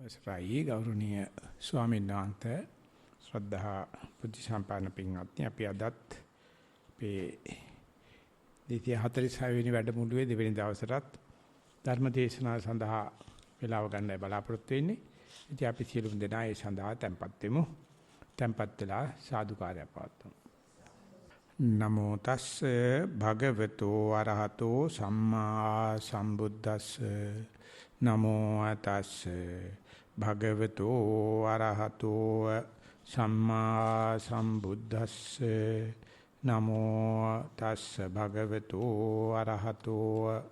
අවසරයි ගෞරවනීය ස්වාමීන් වහන්සේ ශ්‍රද්ධා බුද්ධ සම්පන්න පින්වත්නි අපි අදත් අපේ 246 වෙනි වැඩමුළුවේ දෙවෙනි දවසටත් ධර්ම දේශනාව සඳහා වේලාව ගන්නයි බලාපොරොත්තු වෙන්නේ. ඉතින් අපි සියලුම දෙනා ඒ සඳහා tempත් වෙමු. tempත් වෙලා සාදුකාරය පවත්වමු. නමෝ තස්සේ භගවතු වරහතෝ සම්මා සම්බුද්දස්සේ නමෝ තස්සේ භගවතු අරහතෝ සම්මා සම්බුද්දස්සේ නමෝ තස්සේ භගවතු අරහතෝ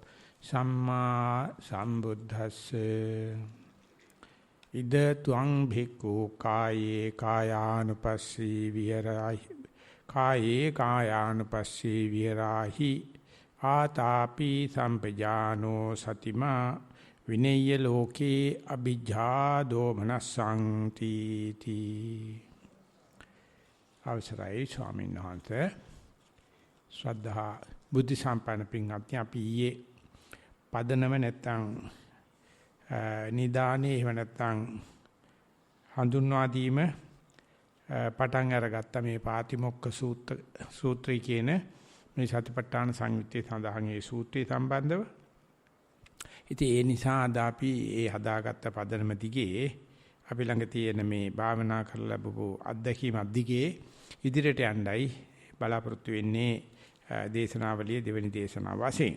සම්මා සම්බුද්දස්සේ ඉද ත්වං භික්ඛු කායේ කායානුපස්සී විහෙරයි කායේ කායානුපස්සී විහෙරාහි ආතාපි සම්පජානෝ සතිමා විනේය ලෝකේ අභිජ්ජා දෝමනසං තීති. අවසරයි ස්වාමීන් වහන්සේ ශ්‍රද්ධා බුද්ධ සම්පන්න පින්වත්නි අපි ඊයේ පදනම නැත්තම් නිදානේ එහෙම නැත්තම් හඳුන්වා දීම පටන් අරගත්ත මේ පාතිමොක්ඛ සූත්‍රය කියන මේ සතිපට්ඨාන සංයුත්තේ සඳහන් මේ සූත්‍රය සම්බන්ධව. ඉතින් ඒ නිසා අද අපි ඒ හදාගත්ත පදනම දිගේ අපි ළඟ තියෙන මේ භාවනා කරලා ලැබපු අත්දැකීම් දිගේ ඉදිරියට යන්නයි බලාපොරොත්තු වෙන්නේ දේශනාවලියේ දෙවෙනි දේශනාව වශයෙන්.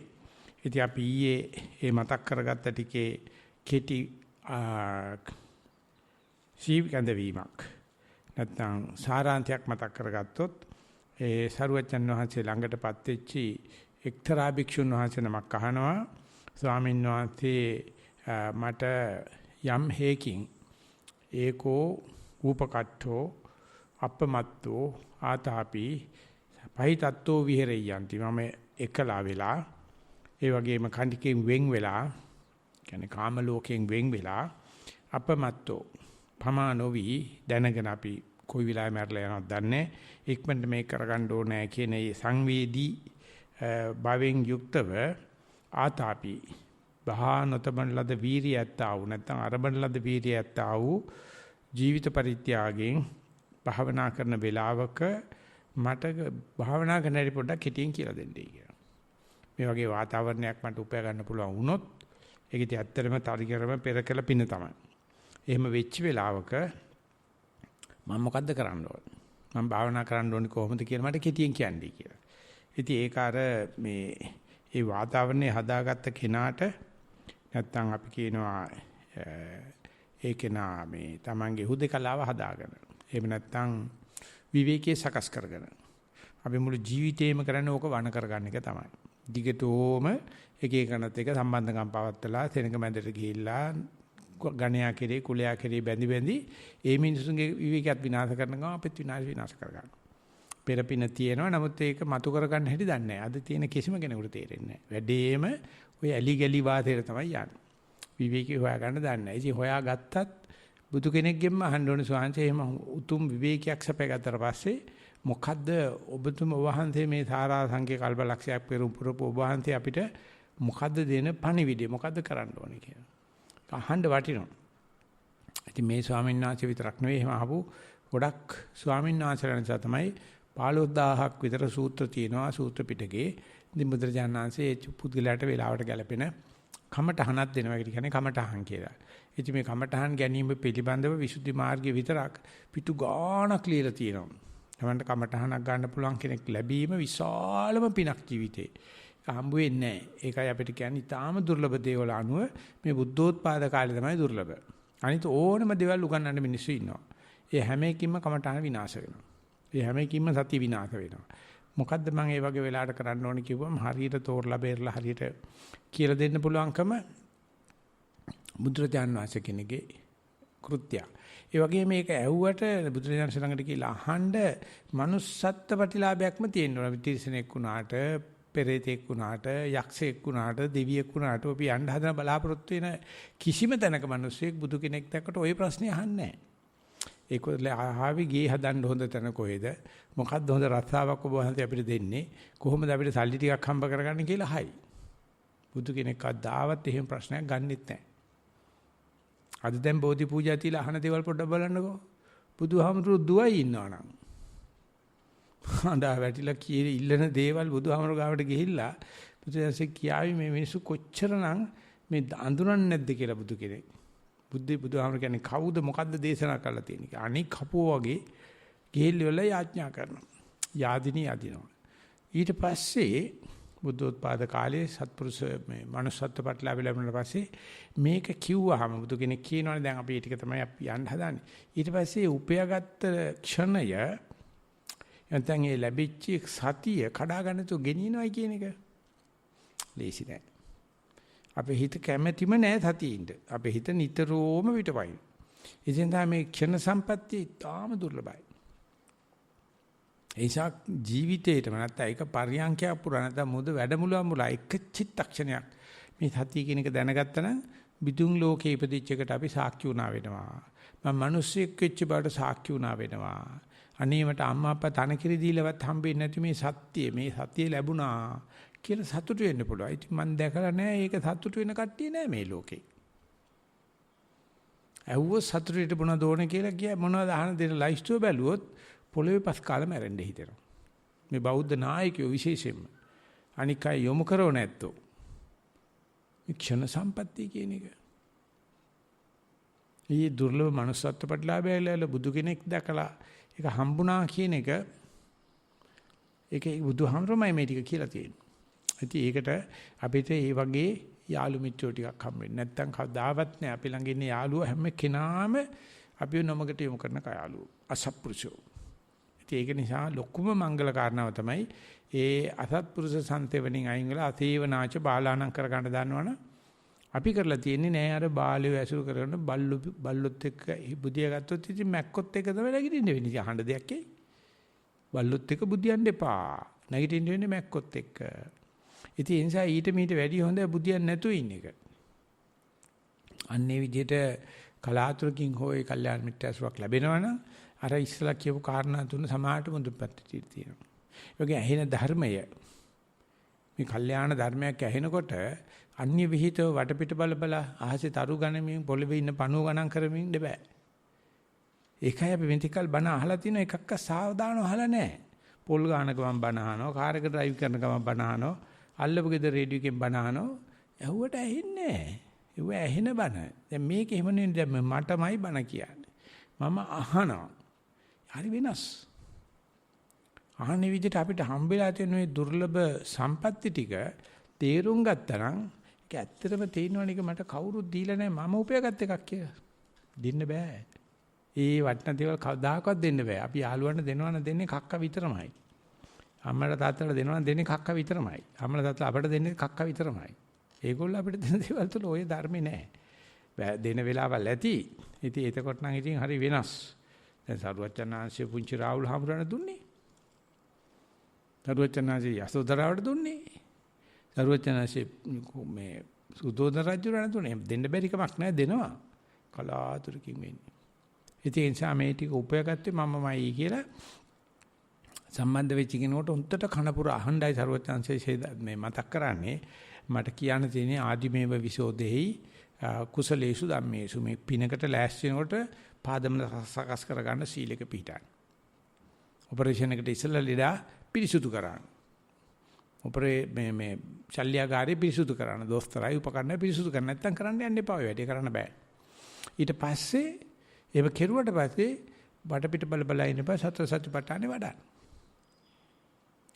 ඉතින් අපි ඊයේ මේ මතක් කරගත්ත ටිකේ කෙටි සීවිකඳ වීමක් නැත්නම් සාරාංශයක් මතක් කරගත්තොත් ඒ සරුවචන් වහන්සේ ළඟටපත් වෙච්චි එක්තරා භික්ෂුන් වහන්සේ නමක් අහනවා ස්වාමීන් වහන්සේ මට යම් හේකින් ඒකෝ ූපකට්ඨෝ අපමත්තෝ ආතාපි පහිතත්තෝ විහෙරෙයන්ති මම එකලා වෙලා ඒ වගේම කණ්ඩිකෙන් වෙන් වෙලා කියන්නේ කාම ලෝකයෙන් වෙන් වෙලා අපමත්තෝ පමානෝවි දැනගෙන අපි කොයි වෙලාවෙ මැරලා යනවද දන්නේ ඉක්මනට මේක කරගන්න ඕනේ කියන ඒ සංවේදී භවෙන් යුක්තව ආතාපි බහානතමන් ලද වීරිය ඇත්තා වූ නැත්නම් අරබන ලද වීරිය ඇත්තා වූ ජීවිත පරිත්‍යාගයෙන් භාවනා කරන වෙලාවක මට භාවනා කරන්න හැටි පොඩ්ඩක් කෙටියෙන් කියලා දෙන්නයි කියලා. මේ වගේ වාතාවරණයක් මට උපයා ගන්න පුළුවන් වුණොත් ඒක ඉතින් ඇත්තටම තරිකරම පෙරකල පින තමයි. එහෙම වෙච්ච වෙලාවක මම මොකද්ද කරන්න ඕන? මම භාවනා කරන්න ඕනේ කොහොමද කියලා මට කෙටියෙන් කියන්නයි කියලා. ඉතින් ඒක අර මේ ඒ වාතාවරණය හදාගත්ත කෙනාට නැත්තම් අපි කියනවා ඒ කෙනා මේ තමන්ගේ හුදකලාව හදාගෙන එහෙම නැත්තම් විවේකයේ සකස් කරගෙන අපි මුළු ජීවිතේම කරන්නේ ඕක වණ කරගන්න එක තමයි. දිගටම එක එකනත් එක සම්බන්ධකම් පවත්ලා සෙනඟ මැදට ගිහිල්ලා ගණයා කෙරේ කුලයා කෙරේ බැඳි ඒ මිනිසුන්ගේ විවේකයක් විනාශ කරන ගමන් අපිත් විනාශ කරගන්නවා. පෙරපින තියෙනවා නමුත් ඒක මතු කරගන්න හැටි දන්නේ නැහැ. අද තියෙන කිසිම කෙනෙකුට තේරෙන්නේ නැහැ. වැඩේම ඔය ඇලි ගලි වාතේට තමයි යන්නේ. විවේකී හොයාගන්න දන්නේ නැහැ. ඉතින් හොයාගත්තත් බුදු කෙනෙක්ගෙන්ම අහන්න ඕනේ ස්වාමීන් එහෙම උතුම් විවේකයක් සපයගත්තට පස්සේ මොකද්ද ඔබතුම වහන්සේ මේ සාරා සංකේ කල්පලක්ෂයක් පෙරම් පුරපු ඔබ වහන්සේ අපිට මොකද්ද දෙන පණිවිඩය මොකද්ද කරන්න ඕනේ කියලා. අහන්න වටිනවා. ඉතින් මේ ස්වාමීන් වහන්සේ විතරක් නෙවෙයි එහෙම අහපු ගොඩක් ස්වාමීන් වහන්සේලා නිසා තමයි 15000ක් විතර සූත්‍ර තියෙනවා සූත්‍ර පිටකේ. ඉතින් බුදුරජාණන් වහන්සේ ඒ පුද්ගලයාට වේලාවට ගැලපෙන කමඨහනක් දෙනවා. ඒකට කියන්නේ කමඨහන් කියලා. ඉතින් මේ කමඨහන් ගැනීම පිළිබඳව විසුද්ධි මාර්ගයේ විතරක් පිටු ගාණක් ලියලා තියෙනවා. තමන්ට කමඨහනක් ගන්න පුළුවන් කෙනෙක් ලැබීම විශාලම පිනක් ජීවිතේ. ඒක හම්බ වෙන්නේ නැහැ. ඒකයි අපිට කියන්නේ ඊටාම දුර්ලභ දේවල් අනුව මේ බුද්ධෝත්පාද කාලේ තමයි දුර්ලභ. අනිත් ඕනම දේවල් උගන්වන්න මිනිස්සු ඉන්නවා. ඒ හැම එකකින්ම කමඨහන විනාශ වෙනවා. ඒ හැම එකකින්ම සතිය විනාශ වෙනවා. මොකද්ද මම මේ වගේ වෙලාවට කරන්න ඕනේ කිව්වම හරියට තෝරලා බේරලා හරියට කියලා දෙන්න පුළුවන්කම බුදුරජාණන් වහන්සේ කෙනෙක්ගේ කෘත්‍යය. ඒ වගේම මේක ඇහුවට බුදුරජාණන් ළඟට කියලා අහන්න manussත්ත්ව ප්‍රතිලාභයක්ම තියෙනවා. තිරිසනෙක් වුණාට, පෙරේතෙක් වුණාට, යක්ෂයෙක් වුණාට, දෙවියෙක් වුණාට අපි යන්න හදන බලාපොරොත්තු වෙන කිසිම තැනක මිනිස්සෙක් බුදු කෙනෙක් දැක්කට ওই ප්‍රශ්නේ අහන්නේ නැහැ. ඒකල ආවි ගේ හදන්න හොඳ තැන කොහෙද? මොකද්ද හොඳ රස්සාවක් ඔබ වහන්සේ අපිට දෙන්නේ? කොහොමද අපිට සල්ලි ටිකක් හම්බ කරගන්නේ කියලා හයි. බුදු කෙනෙක් අදාවත් එහෙම ප්‍රශ්නයක් ගන්නෙත් නැහැ. අද දැන් බෝධි පූජා තියලා අහන දේවල් පොඩ්ඩක් බලන්නකෝ. බුදුහාමුදුරු දුවයි ඉන්නවනම්. අඬා වැටිලා කීරි ඉල්ලන දේවල් බුදුහාමුදුරු ගාවට ගිහිල්ලා බුදුසසුනේ කියාවි මේ මිනිස්සු කොච්චරනම් මේ අඳුරන්නේ නැද්ද කියලා බුදු කෙනෙක්. බුදුහාමුදුරු කියන්නේ කවුද මොකද්ද දේශනා කරලා තියෙන්නේ. අනික් කපුව වගේ ගිහිල්ලා යාඥා කරනවා. යාදිනී අදිනවා. ඊට පස්සේ බුද්ධෝත්පාද කාලයේ සත්පුරුෂ මේ manussත්ව ප්‍රතිලාභ ලැබුණාට පස්සේ මේක කිව්වහම බුදු කෙනෙක් කියනවනේ දැන් අපි ටික තමයි අපි යන්න හදාන්නේ. ඊට පස්සේ උපයාගත්ත ක්ෂණය නැත්නම් ඒ ලැබිච්ච සතිය කඩා ගන්න තු ගෙනියනවයි කියන එක ලේසි නෑ. අපේ හිත කැමැතිම නෑ සතියින්ද. අපේ හිත නිතරම පිටපයින්. ඉතින් තමයි මේ ක්ෂණ සම්පත්තිය තාම දුර්ලභයි. ඒසක් ජීවිතේටම නැත්නම් ඒක පරියන්කයක් පුරා නැත්නම් මොකද වැඩමුළුවක් මුලා එක චිත්තක්ෂණයක් මේ සතිය කියන එක දැනගත්තා නම් බිදුන් ලෝකේ ඉපදිච්ච එකට අපි සාක්ෂි වුණා වෙනවා. මම මිනිස්සෙක් වෙච්ච බවට සාක්ෂි වුණා වෙනවා. අනේ මට අම්මා අප්පා තනකිරි දීලවත් හම්බෙන්නේ නැති මේ සතිය ලැබුණා කියලා සතුටු වෙන්න පුළුවන්. ඉතින් මම දැකලා නැහැ ඒක සතුටු වෙන කට්ටිය නැහැ මේ ලෝකේ. ඇහුවොත් සතුටුට මොනවද ඕනේ කියලා කිය මොනවද අහන දෙන ලයිස්ට්ුව බැලුවොත් පොළවේ පස් කාලෙම ඇරෙන්න හිතෙනවා. මේ බෞද්ධ නායකයෝ විශේෂයෙන්ම අනික අය යොමු කරව නැත්තෝ. මේ ක්ෂණ සම්පත්තිය කියන එක. ඊ දුර්ලභ manussත්ව ප්‍රතිලාභයල බුදු කෙනෙක් දැකලා ඒක හම්බුණා කියන එක ඒකේ බුදුහාමරමයි මේ ටික කියලා තියෙන්නේ. ඉතින් ඒකට අපිට මේ වගේ යාළු මිත්‍රෝ ටිකක් හම්බෙන්නේ නැත්නම් කවදාවත් නෑ. අපි ළඟ ඉන්න යාළුවෝ හැම කෙනාම අපිව නමකට යොමු කරන කයාළුවෝ අසත්පුරුෂෝ. ඉතින් ඒක නිසා ලොකුම මංගල කාරණාව තමයි ඒ අසත්පුරුෂ සංතේවණින් අයින් වෙලා අසේවනාච බාලාණන් කර ගන්න දන්නවනේ. අපි කරලා තියෙන්නේ නෑ අර බාලයෝ ඇසුරු කරන බල්ලොත් එක්ක බුදියා ගත්තොත් ඉතින් මැක්කොත් එක්ක තමයි නැගිටින්න වෙන්නේ. ඉතින් අහන්න දෙයක් ඇයි? බල්ලොත් එක්ක බුදියන්න එපා. නැගිටින්න වෙන්නේ මැක්කොත් එක්ක. ඉතින් ඒ නිසා ඊට මීට වැඩි හොඳ බුදියන් නැතුව ඉන්න එක. අන්නේ විදිහට කලාතුරකින් හොය කල්යාණ මිත්‍යාසුවක් ලැබෙනවනම් අර ඉස්සලා කියපු කාරණා තුන සමාහට මුදුපත් තියෙනවා. ඒ වගේ ඇහෙන ධර්මය මේ කල්යාණ ධර්මයක් ඇහෙනකොට අන්‍ය විහිිතව වටපිට බල අහසේ තරු ගණමින් පොළවේ ඉන්න පණුව ගණන් කරමින් ඉන්න බෑ. ඒකයි අපි මෙතිකල් බණ අහලා තියෙන එකක්ක සාවධානව අහලා නැහැ. පොල් ගානක මම බණ අහනවා, කාර් එක ඩ්‍රයිව් කරන ගමන් බණ අහනවා, අල්ලපු ගෙදර රේඩියෝ එකෙන් බණ අහනවා. ඇහුවට ඇහෙන්නේ නැහැ. ඒව ඇහෙන බණ. දැන් මේක එහෙම නෙවෙයි දැන් මටමයි බණ කියන්නේ. මම අහනවා. හරි වෙනස්. අහන්නේ විදිහට අපිට හම්බෙලා තියෙන මේ දුර්ලභ සම්පatti ටික තේරුම් ගත්තා නම් ඒක ඇත්තටම තේිනවනික මට කවුරුත් දීලා නැහැ මම උපයාගත් එකක් කියලා. දෙන්න බෑ. ඒ වටින දේවල් කවදාකවත් දෙන්න බෑ. අපි යාළුවන්ට දෙනවන දෙන්නේ කක්ක විතරමයි. අම්මලා තාත්තලා දෙනවන දෙන්නේ කක්ක විතරමයි. අම්මලා තාත්තලා අපට දෙන්නේ කක්ක විතරමයි. ඒගොල්ලෝ අපිට දෙන දේවල් තුල ওই ධර්මේ නැහැ. දෙන වෙලාවල් ඇති. ඉතින් එතකොට නම් ඉතින් හරි වෙනස්. දැන් සරුවචනාංශයේ පුංචි රාහුල් හාමුදුරණ දුන්නේ. සරුවචනාංශයේ යසෝදරාවට දුන්නේ. සරුවචනාංශයේ මේ සුදෝදන රජුරණ දුන්නේ. දෙන්න බැරි කමක් නැහැ දෙනවා. කලාතුරකින් වෙන්නේ. ඉතින් ඒ නිසා මේ ටික උපයාගත්තේ මමමයි කියලා සම්බන්ධ වෙච්ච කෙනෙකුට උන්ටට කනපුර අහණ්ඩයි සරුවචනාංශයේ මේ මතක් කරන්නේ. මට කියන්න තියෙන්නේ ආදිමේව විසෝදෙහි කුසලේසු ධම්මේසු මේ පිනකට ලෑස්ති වෙනකොට පාදම සකස් කරගන්න සීලක පිටාන. ඔපරේෂන් එකට ඉස්සෙල්ලා ලීඩා පිරිසුදු කරන්න. මේ ශල්‍යගාරේ පිරිසුදු කරන්න. දොස්තරයි උපකරණ පිරිසුදු කරන්න නැත්නම් කරන්න යන්න එපා. ඔය වැඩේ කරන්න බෑ. ඊට පස්සේ ඒක කෙරුවට පස්සේ වටපිට බල ඉන්න බෑ සතර සතිපට්ඨානේ වඩන්න.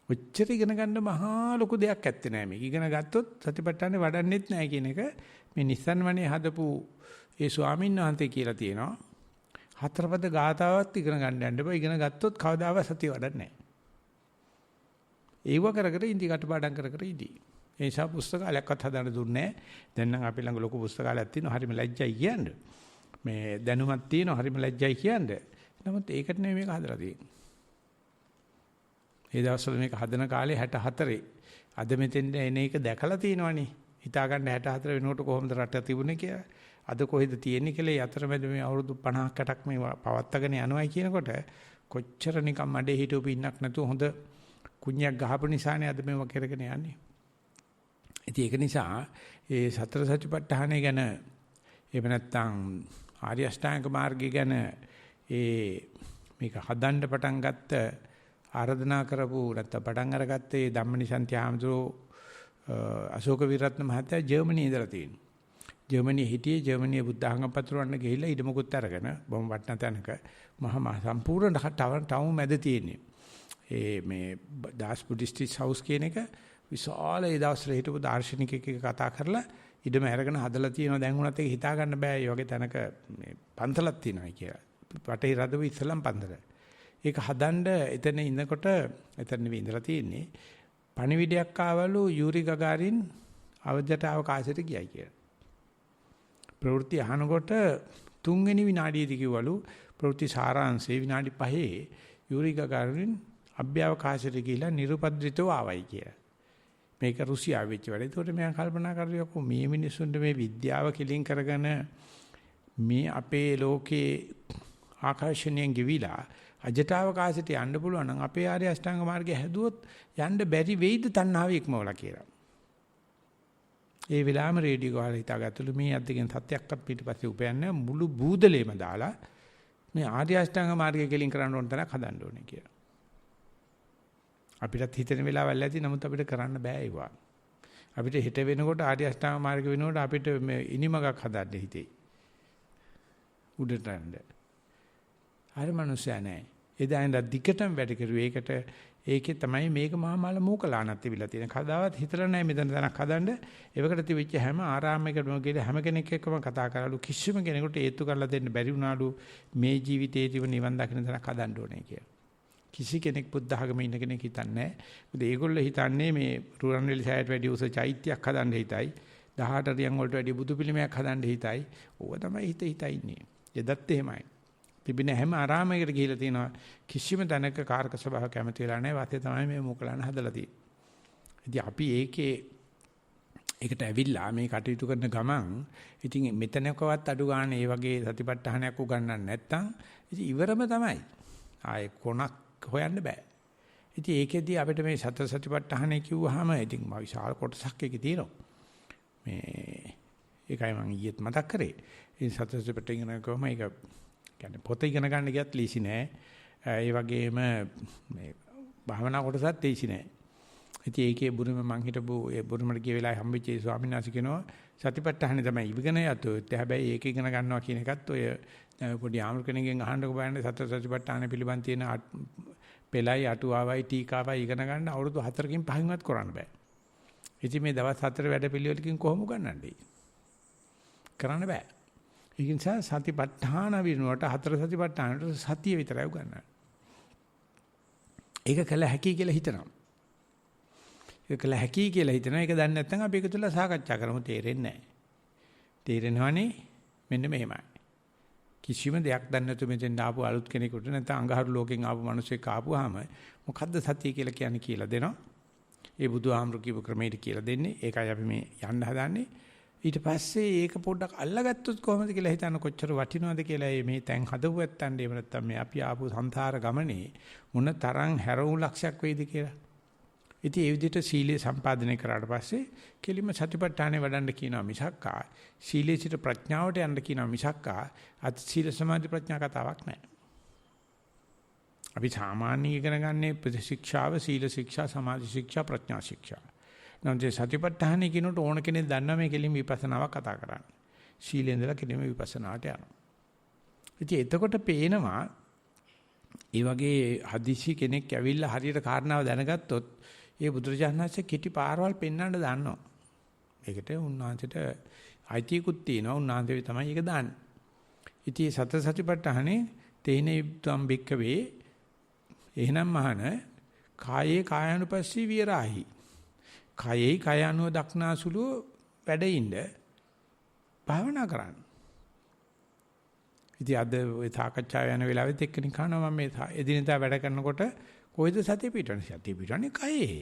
උච්චර ඉගෙන ගන්න මහා ලොකු දෙයක් ඇත්තේ නෑ මේක. ඉගෙන ගත්තොත් සතිපට්ඨානේ වඩන්නෙත් නෑ කියන එක මේ නිස්සන් වනේ හදපු ඒ ස්වාමීන් වහන්සේ කියලා තියෙනවා. හතරපද ගාතාවත් ඉගෙන ගන්න යන්න බෑ. ඉගෙන ගත්තොත් කවදාවත් සතිය වඩන්නේ නෑ. ඒව කර ඉඳි කටපාඩම් කර ඉඳි. ඒ නිසා පුස්තකාලයක්වත් හදන්න දුන්නේ නෑ. දැන් නම් අපි ළඟ ලොකු පුස්තකාලයක් තියෙනවා. හරිම ලැජ්ජයි කියන්නේ. මේ දැනුමක් තියෙනවා. හරිම ලැජ්ජයි කියන්නේ. නමුත් ඒකට නෙමෙයි මේක හදලා තියෙන්නේ. ඒ දවස්වල මේක හදන කාලේ 64. අද මෙතෙන් එන එක දැකලා තියෙනවනේ. හිතා ගන්න 64 වෙනකොට කොහොමද රට තිබුණේ කියලා. අද කොහෙද තියෙන්නේ කියලා අතරමැද මේ අවුරුදු 50ක් 60ක් මේ පවත්තගෙන යනවායි කියනකොට කොච්චර නිකම් මඩේ හිටු පින්නක් නැතුව හොඳ කුණ්‍යක් ගහපු නිසානේ අද මේව කරගෙන යන්නේ. ඉතින් ඒක නිසා ඒ සතර සතිපට්ඨානය ගැන එහෙම නැත්නම් ආර්ය අෂ්ටාංග මාර්ගය ගැන මේක හදන්න පටන් ගත්ත ආරාධනා කරපු නැත්නම් පටන් අරගත්තේ ධම්මනිසන්ති ආමතුරු අශෝක විරත්න මහත්තයා ජර්මනියේ ඉඳලා තියෙනවා. ජර්මනියේ හිටියේ ජර්මනියේ බුද්ධ ආගම පතුරවන්න ගිහිල්ලා ඉඩමකුත් අරගෙන බොහොම වටිනා තැනක මහා සම්පූර්ණ ටවුන් මැද තියෙන්නේ. මේ දාස් බුද්දිස්ට් හවුස් කියන එක විශාල ඒ දවස්වල හිටපු දාර්ශනිකයෙක් කතා කරලා ඉඩම අරගෙන හදලා තියෙනවා. දැන් උනත් ඒක හිතා ගන්න බෑ. මේ වගේ තැනක මේ පන්සලක් තියෙනවා කියලා. වටේ රදව ඉස්සලම් පන්සල. ඒක හදන්න එතන ඉන්නකොට එතන නෙවෙයි ඉඳලා තියෙන්නේ. පණිවිඩයක් ආවලු යූරි ගගාරින් අවධයට අවකාශයට ගියයි කියලා. ප්‍රවෘත්ති අහනකොට 3 වෙනි විනාඩියේදී කිව්වලු ප්‍රවෘත්ති සාරාංශේ විනාඩි 5 යූරි ගගාරින් අභ්‍යවකාශයට ගිහිලා නිරුපද්‍රිතව ආවයි කියලා. මේක රුසියාවේ වෙච්ච වැඩ. ඒකට මම කල්පනා කරලා මේ මිනිස්සුන්ට මේ විද්‍යාව කිලින් කරගෙන මේ අපේ ලෝකේ ආකර්ෂණයෙන් ගිවිලා අජටාවකාශයට යන්න පුළුවන් නම් අපේ ආර්ය අෂ්ටාංග මාර්ගය හැදුවොත් යන්න බැරි වෙයිද තණ්හාව ඉක්මවලා කියලා. ඒ වෙලාවම රේඩියෝ ගහලා හිතාගත්තලු මේ අද්දකින් සත්‍යයක්වත් පිටිපස්සේ උපයන්නේ මුළු බූදලේම දාලා මේ ආර්ය අෂ්ටාංග මාර්ගය කෙලින් කරන්න ඕන තරක් හදන්න ඕනේ කියලා. අපිටත් හිතෙන වෙලාවල් ඇති නමුත් අපිට කරන්න බෑ ඒවා. අපිට හිත වෙනකොට ආර්ය අෂ්ටාංග මාර්ගය වෙනකොට අපිට මේ ඉනිමගක් හදන්න හිතේ. උඩට යන්න. අර මනුස්සයා නෑ. එදා ඉඳන් දිගටම වැඩ කරුවේ. ඒකේ තමයි මේක මහා මල මූකලානත් තිබිලා තියෙන. කදාවත් හිතලා නෑ මෙතන තනක් හදන්න. ඒවකට තිබිච්ච හැම ආරාමයකටම ගිහලා හැම කෙනෙක් එක්කම කතා කරලු කිසිම කෙනෙකුට ඒත්තු කරලා දෙන්න බැරි වුණාලු මේ ජීවිතේදීව නිවන් දකින්න තනක් හදන්න ඕනේ කියලා. කිසි කෙනෙක් බුද්ධ ආගමේ ඉන්න කෙනෙක් හිතන්නේ නෑ. මොකද ඒගොල්ලෝ හිතන්නේ මේ රුවන්වැලි සෑයට වැඩි උස චෛත්‍යයක් හදන්න හිතයි. 18 රියන් වලට වැඩි බුදු පිළිමයක් හදන්න හිතයි. ඕව තමයි හිත ඉන්නේ. එදත් එහෙමයි. තිබෙන හැම ආරාමයකට ගිහිලා තියෙනවා කිසිම තැනක කාර්ක සභාව කැමති වෙලා නැහැ. වාතේ තමයි මේ මොකලන හදලා තියෙන්නේ. ඉතින් අපි ඒකට ඇවිල්ලා මේ කටයුතු කරන ගමන් ඉතින් මෙතනකවත් අඩු ගන්න මේ වගේ සතිපට්ඨානයක් උගන්වන්න නැත්නම් ඉතින් ඉවරම තමයි. ආයේ කොනක් හොයන්න බෑ. ඉතින් ඒකෙදී අපිට මේ සතර සතිපට්ඨානය කිව්වහම ඉතින් මා විශාල කොටසක් එකේ තියෙනවා. මේ ඒකයි මම ඊයේත් මතක් කරේ. ඒ සතර සතිපට්ඨාන කොහොම ඒක කියන්නේ පොත ඉගෙන ගන්න ගියත් ලීසි නෑ. ඒ වගේම මේ භාවනා කොටසත් ලීසි නෑ. ඉතින් ඒකේ බුරුම මං හිටපු ඒ බුරුමට ගිය වෙලාවේ හම්බෙච්ච ඒ ස්වාමීන් වහන්සේ කියනවා සතිපට්ඨානෙ තමයි ඉගෙන යතොත්. හැබැයි ඒක ඉගෙන ගන්නවා කියන එකත් ඔය පොඩි ආමර කෙනෙක්ගෙන් අහන්නකො බලන්න සතර සතිපට්ඨානෙ පිළිබඳ තියෙන පෙළයි අටුවාවයි ටීකාවයි ඉගෙන ගන්න අවුරුදු 4කින් 5කින්වත් කරන්න බෑ. ඉතින් මේ දවස් 4 වැඩ පිළිවෙලකින් කොහොම උගන්වන්නේ? කරන්න බෑ. ඒ නිසා සතිපට්ඨාන විනෝට හතර සතිපට්ඨානට සතිය විතරයි උගන්වන්නේ. ඒක කළ හැකි කියලා හිතනවා. ඒක කළ හැකි කියලා හිතනවා. ඒක දන්නේ නැත්නම් අපි ඒක තුල සාකච්ඡා කරමු තේරෙන්නේ නැහැ. තේරෙනවනේ මෙන්න මෙහෙමයි. කිසිම දෙයක් දන්නේ නැතු මෙතෙන් ආපු අලුත් කෙනෙකුට නැත්නම් අඟහරු ලෝකෙන් ආපු මිනිස්සෙක් ආපුවාම මොකද්ද සතිය කියලා කියන්නේ කියලා දෙනවා. ඒ බුදුහාමුදුරු කියපු ක්‍රමයට කියලා දෙන්නේ. ඒකයි අපි මේ යන්න හදන්නේ. ඊට පස්සේ ඒක පොඩ්ඩක් අල්ලගත්තොත් කොහොමද කියලා හිතන්න කොච්චර වටිනවද කියලා මේ තැන් හදපු ඇත්තන්ට එහෙම නැත්නම් මේ අපි ආපු සංසාර ගමනේ මොන තරම් හැරවුම් ලක්ෂයක් වෙයිද කියලා. ඉතින් ඒ විදිහට සීලය සම්පාදනය කරාට පස්සේ කෙලිම සතිපට්ඨානේ වඩන්න කියනවා මිසක්කා සීලේ සිට ප්‍රඥාවට යන්න කියනවා මිසක්කා අත් සීල සමාධි ප්‍රඥා කතාවක් නැහැ. අපි සාමාන්‍ය ඉගෙන ගන්නේ ප්‍රතිශික්ෂාව සීල ශික්ෂා සමාධි ශික්ෂා ප්‍රඥා ශික්ෂා. නැන්ද සතිපට්ඨානේ කියනකොට ඕන කෙනෙක් දන්නවා මේ කෙලින් විපස්සනාවක් කතා කරන්නේ. සීලේ ඉඳලා කෙලින් විපස්සනාට යනවා. ඉතින් එතකොට පේනවා ඒ වගේ හදිසි කෙනෙක් ඇවිල්ලා හරියට කාරණාව දැනගත්තොත් ඒ බුදුරජාණන් වහන්සේ කිටි පාරවල් පෙන්වන්න දන්නවා. ඒකට උන්වහන්සේට අයිතියකුත් තියෙනවා. උන්වහන්සේ තමයි ඒක දාන්නේ. ඉතින් සතර සතිපට්ඨානේ තේනේ තම් බික්කවේ එහෙනම් මහන කායේ කායानुපස්සී විරාහි. කායේ කායानुව දක්නාසුළු වැඩින්ද භාවනා කරන්න. ඉතින් අද ඔය සාකච්ඡාව යන වෙලාවෙත් එක්කෙනෙක් කනවා මම මේ එදිනෙදා වැඩ කරනකොට කොයිද සතිය පිටවන්නේ? සතිය පිටවන්නේ කයේ.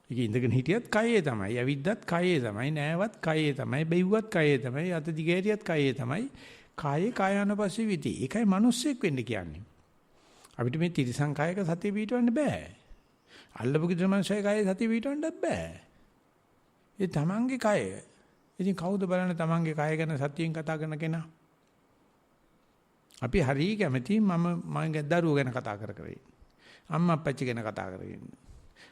ඒක ඉඳගෙන හිටියත් කයේ තමයි, ඇවිද්දත් කයේ තමයි, නෑවත් කයේ තමයි, බෙව්වත් කයේ තමයි, අත දිගෑරියත් කයේ තමයි. කායේ කායानुපස්සී විති. ඒකයි මිනිස්සෙක් වෙන්න කියන්නේ. අපිට මේ තිරිසං කායක සතිය පිටවන්න බෑ. අල්ලපු කිතුමන්සයි කායේ සතිය පිටවන්නත් බෑ. ඒ තමන්ගේ කය. ඉතින් කවුද බලන්නේ තමන්ගේ කය ගැන සතියෙන් කතා කරන කෙනා? අපි හරිය කැමති මගේ දරුවෝ ගැන කතා කර කර ඉන්න. අම්මා අප්පච්චි ගැන කතා කරගෙන ඉන්න.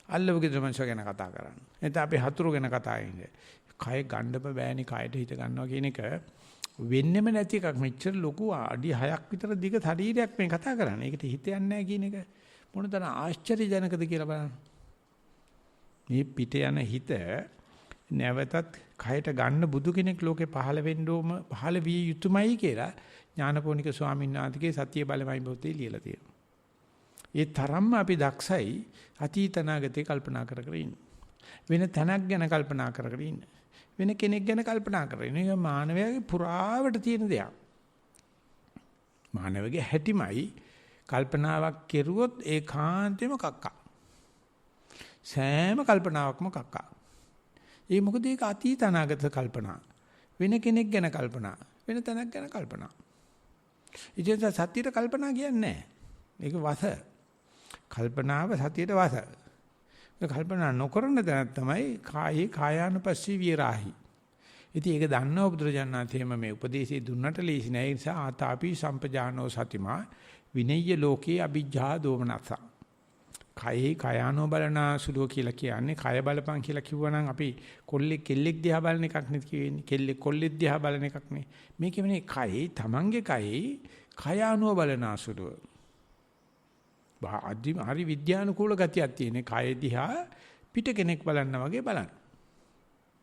අල්ලවගේ දමංශ ගැන කතා කරන්න. එතන අපි හතුරු ගැන කතා කරන්නේ. කය ගන්න බෑනේ කයට හිත ගන්නවා කියන එක වෙන්නෙම නැති එකක්. මෙච්චර ලොකු අඩි 6ක් විතර දිග ශරීරයක් මේ කතා කරන්නේ. ඒකට හිත යන්නේ නැහැ කියන එක මොනතරම් ආශ්චර්යජනකද කියලා බලන්න. මේ පිට යන හිත නැවතත් කයට ගන්න බුදු කෙනෙක් ලෝකේ පහළ වෙන්න ඕම පහළ විය යුතුමයි කියලා ඥානපෝනික ස්වාමීන් වහන්සේගේ සතිය බලමයි පොතේ ලියලා තියෙනවා. ඒ තරම්ම අපි දක්ෂයි අතීත අනාගතේ කල්පනා කර කර ඉන්න. වෙන තැනක් ගැන කල්පනා කර කර ඉන්න. වෙන කෙනෙක් ගැන කල්පනා කරගෙන ඒක මානවයාගේ පුරාවට තියෙන දෙයක්. මානවයාගේ හැටිමයි කල්පනාවක් කෙරුවොත් ඒකාන්තෙම කක්කා. සෑම කල්පනාවක්ම කක්කා. ඒ මොකද ඒක අතීත අනාගත කල්පනා. වෙන කෙනෙක් ගැන කල්පනා. වෙන තැනක් ගැන කල්පනා. ඉතින් සතියට කල්පනා කියන්නේ නැහැ. ඒක වස. කල්පනාව සතියට වස. කල්පනා නොකරන දැන තමයි කායේ කායානුපස්සී විරාහි. ඉතින් ඒක දන්නව බුදුරජාණන්තේම මේ උපදේශය දුන්නට ලීසි නෑ. ඒ නිසා ආතාපි සම්පජානෝ සතිමා විනය්‍ය ලෝකේ අ비ජ්ජා දෝමනස. කායේ කායානෝ බලනාසුලෝ කියලා කියන්නේ කය බලපං කියලා කිව්වනම් අපි කෙල්ලෙක් දිහා බලන එකක් නෙත් කියන්නේ. කොල්ලෙක් දිහා බලන එකක් නේ. මේ කියන්නේ කයේ තමන්ගේ කයේ කායානෝ බලනාසුලෝ. හරි විද්‍යානුකූල ගතියක් තියෙන කය දිහා පිට කෙනෙක් බලන්න වගේ බලන්න.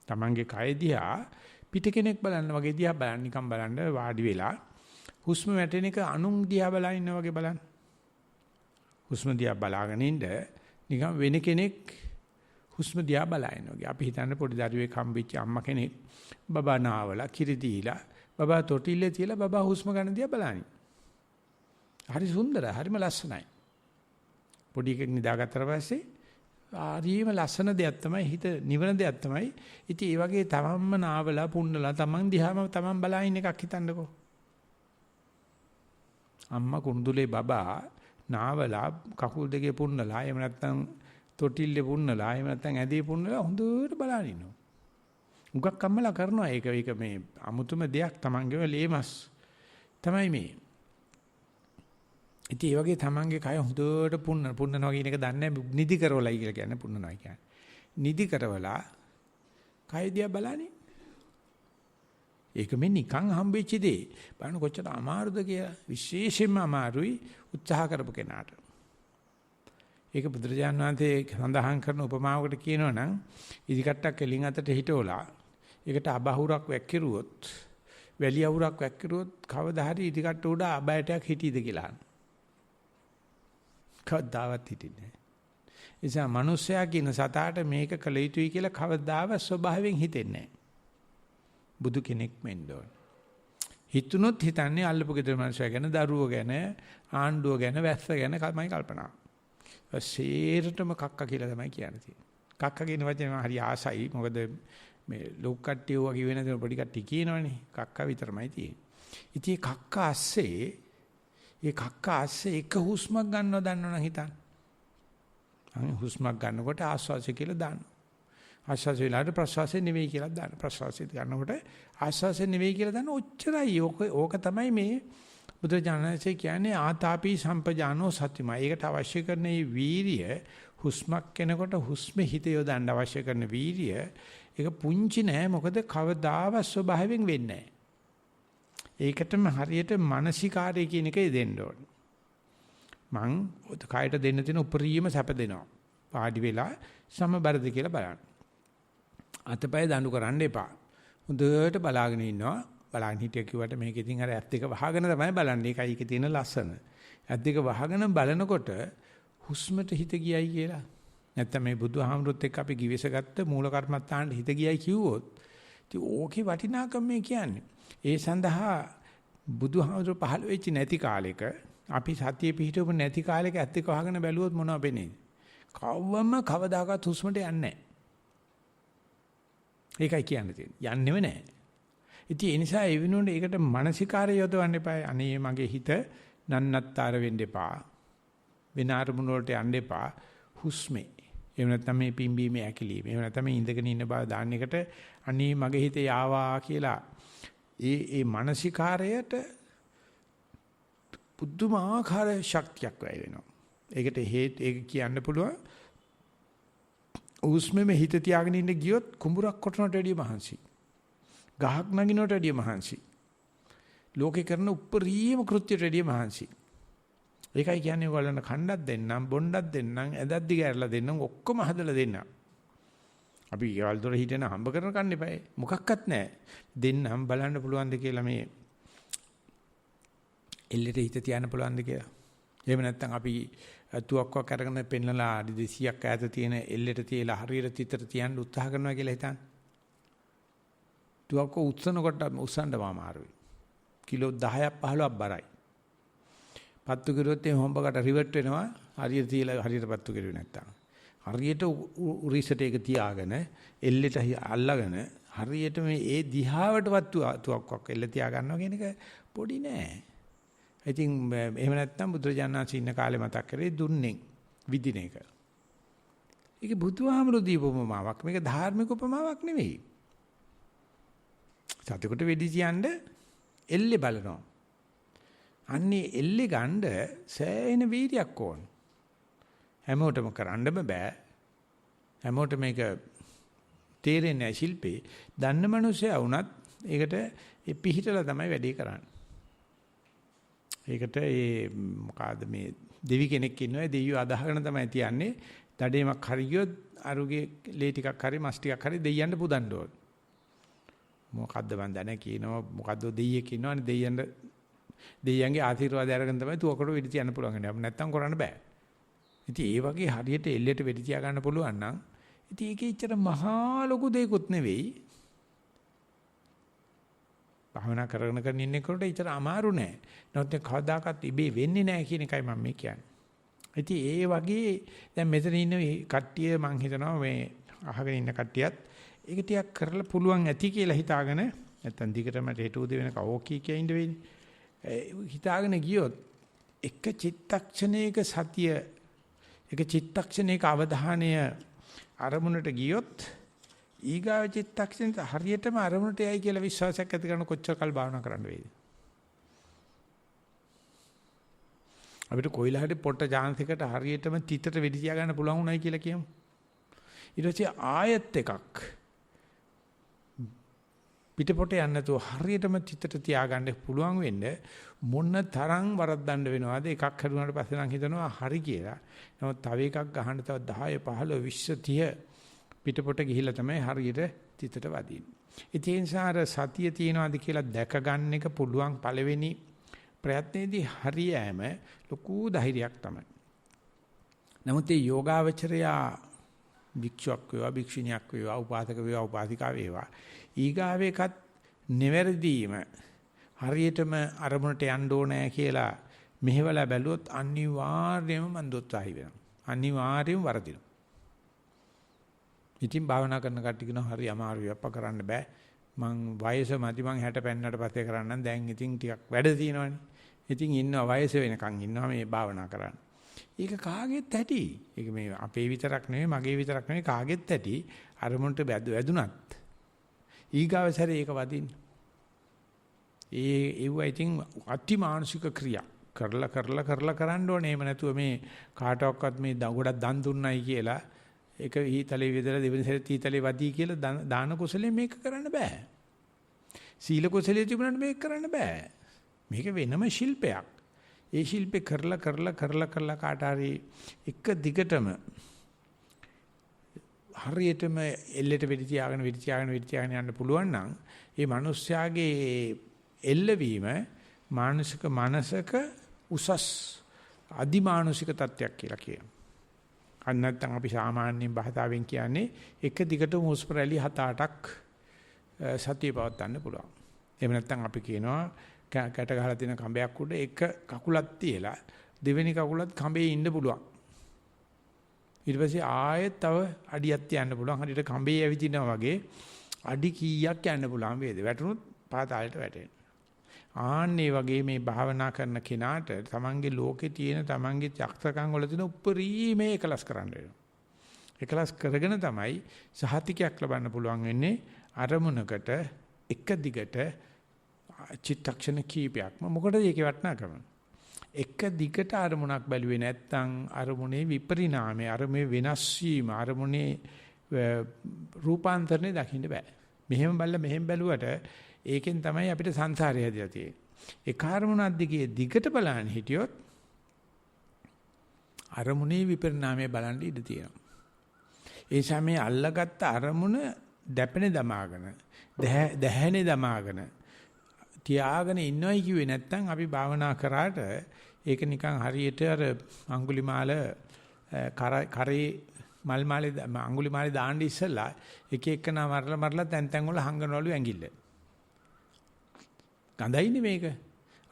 තමන්ගේ කය දිහා පිට කෙනෙක් බලන්න වගේ දිහා බලන්න නිකන් බලන්න වාඩි වෙලා හුස්ම වැටෙන එක අනුන් දිහා බලා ඉන්න වගේ බලන්න. හුස්ම දිහා බලාගෙන ඉන්න නිකන් වෙන කෙනෙක් හුස්ම දිහා බලා ඉන්න වගේ. අපි හිතන්නේ පොඩි දරුවෙක් හම්බෙච්ච අම්මා කෙනෙක් බබා නාවලා කිරි දීලා බබා තොටිල්ලේ තියලා බබා හුස්ම ගන්න දිහා බලන්නේ. හරි සුන්දරයි, හරිම ලස්සනයි. පොඩි එකෙක් නිදාගත්තට පස්සේ ආදීම ලස්සන දෙයක් තමයි හිත නිවන දෙයක් තමයි. ඉතින් ඒ වගේ තමන්ම නාවලා පුන්නලා තමන් දිහාම තමන් බලා ඉන්න එකක් හිතන්නකෝ. අම්මා කුරුඳුලේ බබා නාවලා කකුල් දෙකේ පුන්නලා එහෙම නැත්නම් තොටිල්ලේ පුන්නලා එහෙම නැත්නම් ඇදී පුන්නලා හොඳට බලන ඉන්නවා. උගක් අම්මලා කරනවා ඒක මේ අමුතුම දෙයක් තමන්ගේම ලේමස් තමයි මේ. ඉතින් ඒ වගේ තමන්ගේ කය හොඳට පුන්නනවා කියන එක දන්නේ නැහැ. නිදි කරවලයි කියලා කියන්නේ පුන්නනවා කියන්නේ. නිදි කරවලා කය දිහා බලන්නේ. ඒක මේ නිකන් හම්බෙච්ච දේ. බලන්න කොච්චර අමාරුද කියලා. විශේෂයෙන්ම අමාරුයි උත්සාහ කරපු කෙනාට. ඒක බුදුරජාණන් වහන්සේ සඳහන් කරන උපමාවකට කියනවා නම් ඉදිකට්ටක් එලින් අතට හිටවලා ඒකට අබහුරක් වැක්කිරුවොත් වැලි අවුරක් වැක්කිරුවොත් කවදා හරි ඉදිකට්ට උඩ අබයටයක් හිටීද කියලා. කවදාවත් හිටින්නේ නැහැ. ඒ නිසා මිනිස්සයා කියන සතාට මේක කළ යුතුයි කියලා කවදාවත් ස්වභාවයෙන් හිතෙන්නේ නැහැ. බුදු කෙනෙක් වෙන්න ඕන. හිතුනොත් හිතන්නේ අල්ලපු ගෙදර මිනිස්සයා ගැන, දරුවෝ ගැන, ආණ්ඩුව ගැන, වැස්ස ගැන තමයි කල්පනා. සේරටම කක්ක කියලා තමයි කියන්නේ. කක්ක කියන වචනේ හරි ආසයි. මොකද මේ ලෝක කට්ටිය වගේ වෙන දේ පොඩි කට්ටිය කියනවනේ. කක්ක විතරමයි තියෙන්නේ. ඉතින් කක්ක ඇස්සේ එක හුස්මක් ගන්නව දන්නවනම් හිතන්න. හුස්මක් ගන්නකොට ආස්වාසය කියලා දාන්න. ආස්වාසය විලාට ප්‍රස්වාසය නෙවෙයි කියලා දාන්න. ප්‍රස්වාසය ගන්නකොට ආස්වාසය නෙවෙයි කියලා දාන්න. ඔච්චරයි. ඕක තමයි මේ බුදුජානකසේ කියන්නේ ආතාපි සම්පජානෝ සතිමා. ඒකට අවශ්‍ය කරන මේ වීරිය හුස්මක් කෙනකොට හුස්මේ හිත යොදන්න අවශ්‍ය කරන වීරිය ඒක පුංචි නෑ. මොකද කවදාවත් ස්වභාවයෙන් වෙන්නේ නෑ. ඒකටම හරියට මානසිකාරය කියන එකේ දෙන්න ඕනේ. මං කයට දෙන්න තියෙන උපරිම සැප දෙනවා. පාඩි වෙලා සමබරද කියලා බලන්න. අතපය දඬු කරන්න එපා. හොඳට බලාගෙන ඉන්නවා. බලාගෙන හිටිය කිව්වට මේක ඉතින් අර ඇස් දෙක වහගෙන තමයි බලන්නේ. ඒකයි ඒකේ තියෙන ලස්සන. ඇස් දෙක වහගෙන බලනකොට හුස්මට හිත ගියයි කියලා. නැත්තම් මේ බුදුහාමුදුරුත් එක්ක අපි givisගත්ත මූල කර්මත්තාන්ට හිත ගියයි කිව්වොත් ඉතින් ඕකේ වටිනාකම මේ කියන්නේ. ඒ සඳහා බුදුහාමුදුරු පහළ වෙච්ච නැති කාලෙක අපි සතිය පිහිටවපු නැති කාලෙක ඇස් දෙක වහගෙන බැලුවොත් මොනව වෙන්නේ? කවදාකවත් හුස්මට යන්නේ නැහැ. ඒකයි කියන්න තියෙන්නේ. යන්නෙම නැහැ. ඉතින් ඒ නිසා ඒ වෙනුවට ඒකට මානසිකාරය යොදවන්න එපා. අනේ මගේ හිත නන්නත්තර වෙන්න එපා. වෙන අරමුණු වලට යන්න එපා. හුස්මේ එහෙම නැත්නම් මේ පිම්බීමේ ඇකිලිම. එහෙම නැත්නම් මේ ඉඳගෙන ඉන්න බව දාන්න එකට අනේ මගේ හිතේ ආවා කියලා ඒ මානසිකාරයට පුදුමාකාර ශක්තියක් වැය වෙනවා. ඒකට ඒක කියන්න පුළුවන් උස්මෙම හිත තියාගෙන ඉන්න ගියොත් කුඹුරක් කොටනට වැඩිය මහන්සි. ගහක් නගිනට වැඩිය මහන්සි. ලෝකේ කරන උප්පරීම කෘත්‍යයට වැඩිය මහන්සි. ඒකයි කියන්නේ ඔයගොල්ලන්ට කණ්ඩක් දෙන්නම්, බොණ්ඩක් දෙන්නම්, ඇදක් දිගහැරලා දෙන්නම්, ඔක්කොම හදලා දෙන්නම්. අපි ඊවල දොර හිටෙන හම්බ කරන කන්න එපා. මොකක්වත් නැහැ. දෙන්නම් බලන්න පුළුවන්ද කියලා මේ එල්ලෙට හිත තියන්න පුළුවන්ද කියලා. එහෙම නැත්නම් අපි තුවක්කුවක් අරගෙන පෙන්නලා අඩි 200ක් ඈත තියෙන එල්ලෙට තියලා හරියට තිතර තියන්න උත්සාහ කරනවා කියලා හිතන්න. තුවක්කුව උස්සනකොට උස්සන්න මාමාරුයි. කිලෝ 10ක් 15ක් බරයි. පත්තු කිරුවොත් මේ හොම්බකට රිවර්ට් වෙනවා. හරියට තියලා හරියට පත්තු කිරුවේ නැත්තම්. හරියට උරිසට ඒක තියාගෙන එල්ලෙට අල්ලගෙන හරියට මේ ඒ දිහාවටවත් තුවක්කුවක් එල්ල තියා ගන්නවා කියන එක පොඩි නෑ. ඉතින් එහෙම නැත්නම් බුදුරජාණන්සේ ඉන්න කාලේ මතක් කරේ දුන්නේ විදින එක. ඒක බුදුහාමුදුරු දීපු උපමාවක්. මේක ධාර්මික උපමාවක් නෙවෙයි. සතෙකුට වෙඩි තියන්න එල්ලේ බලනවා. අන්නේ එල්ලේ ගන්න සෑහෙන වීර්යයක් ඕන. හැමෝටම කරන්න බෑ. හැමෝට මේක තේරෙන්නේ නැහැ ශිල්පේ. දන්න මනුස්සයා වුණත් ඒකට පිහිටලා තමයි වැඩේ කරන්නේ. ඒකට මොකಾದ මේ දෙවි කෙනෙක් ඉන්නවා. දෙවියෝ අදහගෙන තමයි තියන්නේ. දඩේමක් හරි ගියොත් අරුගේ ලේ ටිකක් හරි මස් ටිකක් හරි දෙයියන්ට පුදන්න ඕන. මොකද්ද මන් දන්නේ කියනවා. මොකද්ද දෙයියෙක් ඉන්නවනේ දෙයියන්ගේ ආශිර්වාදය අරගෙන තමයි තුවකට වෙඩි තියන්න පුළුවන්. නැත්තම් කරන්න බෑ. ඉතින් ඒ වගේ හරියට එල්ලෙට වෙඩි තියා ගන්න පුළුවන් නම් ඉතින් ඒකේ ඉච්චර මහා ලොකු දෙයක්වත් නෙවෙයි. භාවනා කරගෙන ඉන්නකොට ඉච්චර අමාරු නෑ. නමුත් කවදාකවත් ඉබේ වෙන්නේ නෑ කියන එකයි මම මේ කියන්නේ. ඉතින් ඒ වගේ දැන් මෙතන ඉන්න කට්ටිය මං හිතනවා මේ අහගෙන ඉන්න කට්ටියත් ඒක ටිකක් කරලා පුළුවන් ඇති කියලා හිතාගෙන නැත්තම් දිගටම හෙට උදේ වෙනකන් ඕකී කිය ඉඳ වෙන්නේ. හිතාගෙන ගියොත් එක චිත්තක්ෂණයක සතිය එක චිත්තක්ෂණයක අවධානය අරමුණට ගියොත් ඊගාව චිත්තක්ෂණයට හරියටම අරමුණට යයි කියලා විශ්වාසයක් ඇති කරන කොච්චර කල් භාවනා කරන්න වේද? අපිට කොයිලහට පොට්ට chance එකට හරියටම තිතට වෙඩි තියා ගන්න පුළුවන් උනායි කියලා කියමු. ඊට පස්සේ ආයෙත් එකක් පිටපොට යන්න නැතුව හරියටම තිතට තියාගන්න පුළුවන් වෙන්න මොන තරම් වරද්දන්න වෙනවද? එකක් හදුනාට පස්සේ නම් හිතනවා හරි කියලා. නමුත් තව එකක් ගහන්න තව 10 15 20 30 පිටපොට ගිහිල්ලා තමයි හරියට තිතට වදින්නේ. ඒ නිසා අර සතිය තියනවාද කියලා දැක ගන්න එක පුළුවන් පළවෙනි ප්‍රයත්නයේදී හරියෑම ලොකු ධෛර්යයක් තමයි. නමුත් මේ යෝගාවචරයා භික්ෂුවක් වේවා භික්ෂුණියක් වේවා උපාසක වේවා උපාසිකා වේවා ඊගාවේකත් නිවැරදීම හරියටම අරමුණට යන්න ඕනේ කියලා මෙහෙवला බැලුවොත් අනිවාර්යයෙන්ම මන්දෝත්සාහි වෙනවා. අනිවාර්යයෙන්ම වරදිනවා. ඉතින් භාවනා කරන කට්ටිය කියනවා හරි අමාරුයි අප්පා කරන්න බෑ. මං වයස මදි මං 60 පෙන්නට පස්සේ කරන්නම් දැන් ඉතින් ටිකක් වැඩ තියෙනවනේ. ඉතින් ඉන්නවා වයස වෙනකන් ඉන්නවා මේ භාවනා කරන්න. ඒක කාගෙත් ඇති. ඒක මේ අපේ විතරක් නෙවෙයි මගේ විතරක් නෙවෙයි කාගෙත් ඇති. අරමුණට වැදුනත් ඊගාව සැරේ ඒක වදින්න. ඒව ඉතින් අතිමානුෂික ක්‍රියා කරලා කරන්න ඕනේ. එහෙම නැතුව මේ කාටවත් මේ ගොඩක් දන් දුන්නයි කියලා ඒක ඊතලේ විදලා දෙවෙනි සැරේ ඊතලේ වදී කියලා දාන කුසලයෙන් මේක කරන්න බෑ. සීල කුසලයේ තිබුණාට මේක කරන්න බෑ. මේක වෙනම ශිල්පයක්. ඒ ශිල්පේ කරලා කාට හරි එක දිගටම හරියටම එල්ලෙට වෙඩි තියාගෙන යන්න පුළුවන් නම් ඒ මිනිස්යාගේ එල්ලවීම මානසික මනසක උසස් අදිමානුෂික තත්ත්වයක් කියලා කියනවා. අන්න නැත්නම් අපි සාමාන්‍යයෙන් භාෂාවෙන් කියන්නේ එක දිගටම හුස්ම රැලි 7-8ක් සතිය පවත්වන්න පුළුවන්. එහෙම නැත්නම් අපි කියනවා කැට ගහලා තියෙන කඹයක් උඩ එක කකුලක් තියලා දෙවෙනි කකුලත් කඹේ ඉන්න පුළුවන්. ඊට පස්සේ ආයෙත් තව අඩියක් තියන්න පුළුවන්. හරියට කඹේ ඇවිදිනවා වගේ අඩි කීයක් යන්න පුළුවන් වේද? වැටුනොත් පාතාලයට වැටෙනවා. ආන්නේ වගේ මේ භාවනා කරන කෙනාට තමන්ගේ ලෝකේ තියෙන තමන්ගේ චක්‍රකම් වල තියෙන උප්පරීමේ එකලස් කරන්න වෙනවා. එකලස් කරගෙන තමයි සහතිකයක් ලබන්න පුළුවන් වෙන්නේ අරමුණකට එක දිගට චිත්තක්ෂණ කීපයක්ම. මොකටද ඒකේ වටිනාකම? එක දිගට අරමුණක් බැලුවේ නැත්නම් අරමුණේ විපරිණාමය, අරමුණේ වෙනස් වීම, අරමුණේ රූපාන්තරණය දකින්න බෑ. මෙහෙම බැලුවට ඒකෙන් තමයි අපිට සංසාරය හැදලා තියෙන්නේ. ඒ කාර්මුණක් දිගේ දිගට බලන්න හිටියොත් අරමුණේ විපරිණාමය බලන්න ඉඩ තියෙනවා. ඒ සමේ අල්ලගත්ත අරමුණ දැපෙනේ දමාගෙන, දැහැනේ දමාගෙන තියාගෙන ඉන්නවයි කිව්වේ නැත්නම් අපි භාවනා කරාට ඒක නිකන් හරියට අර අඟුලිමාල කරේ මල් මාලේ අඟුලිමාලේ දාන්න ඉස්සලා එක එකනා මරලා තැන් වල හංගනවලු ඇඟිල්ල. ගඳයිනේ මේක.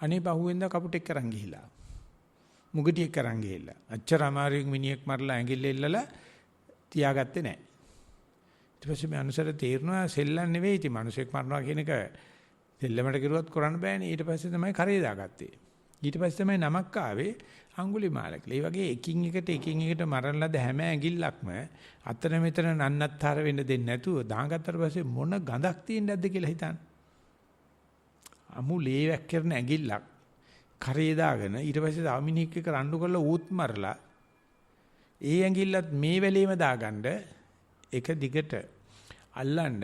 අනේ පහුවෙන්ද කපුටෙක් කරන් ගිහිලා. මුගටියෙක් කරන් ගිහිලා. අච්චර අමාරුවෙන් මිනිහෙක් මරලා ඇඟිල්ල එල්ලලා තියාගත්තේ නැහැ. ඊට පස්සේ මේ අනුසර තේරෙනවා සෙල්ලම් නෙවෙයි ඉතින් මිනිසෙක් මරනවා කියන එක දෙල්ලමට කිරුවත් කරන්න බෑනේ. ඊට පස්සේ තමයි කරේ දාගත්තේ. ඊට පස්සේ තමයි නමක් ආවේ අඟුලිමාල කියලා. ඒ වගේ එකින් එකට මරන ලද හැම ඇඟිල්ලක්ම අතන මෙතන නන්නත්තර වෙන්න දෙන්නේ නැතුව දාගත්තට පස්සේ මොන ගඳක් තියෙන්නේ නැද්ද කියලා හිතන්න. අමුලේ වැක්කරන ඇඟිල්ලක් කරේ දාගෙන ඊට පස්සේ ආමිනික් එක රණ්ඩු කරලා ඌත් මරලා ඒ ඇඟිල්ලත් මේ වෙලෙම දාගන්න එක දිගට අල්ලන්න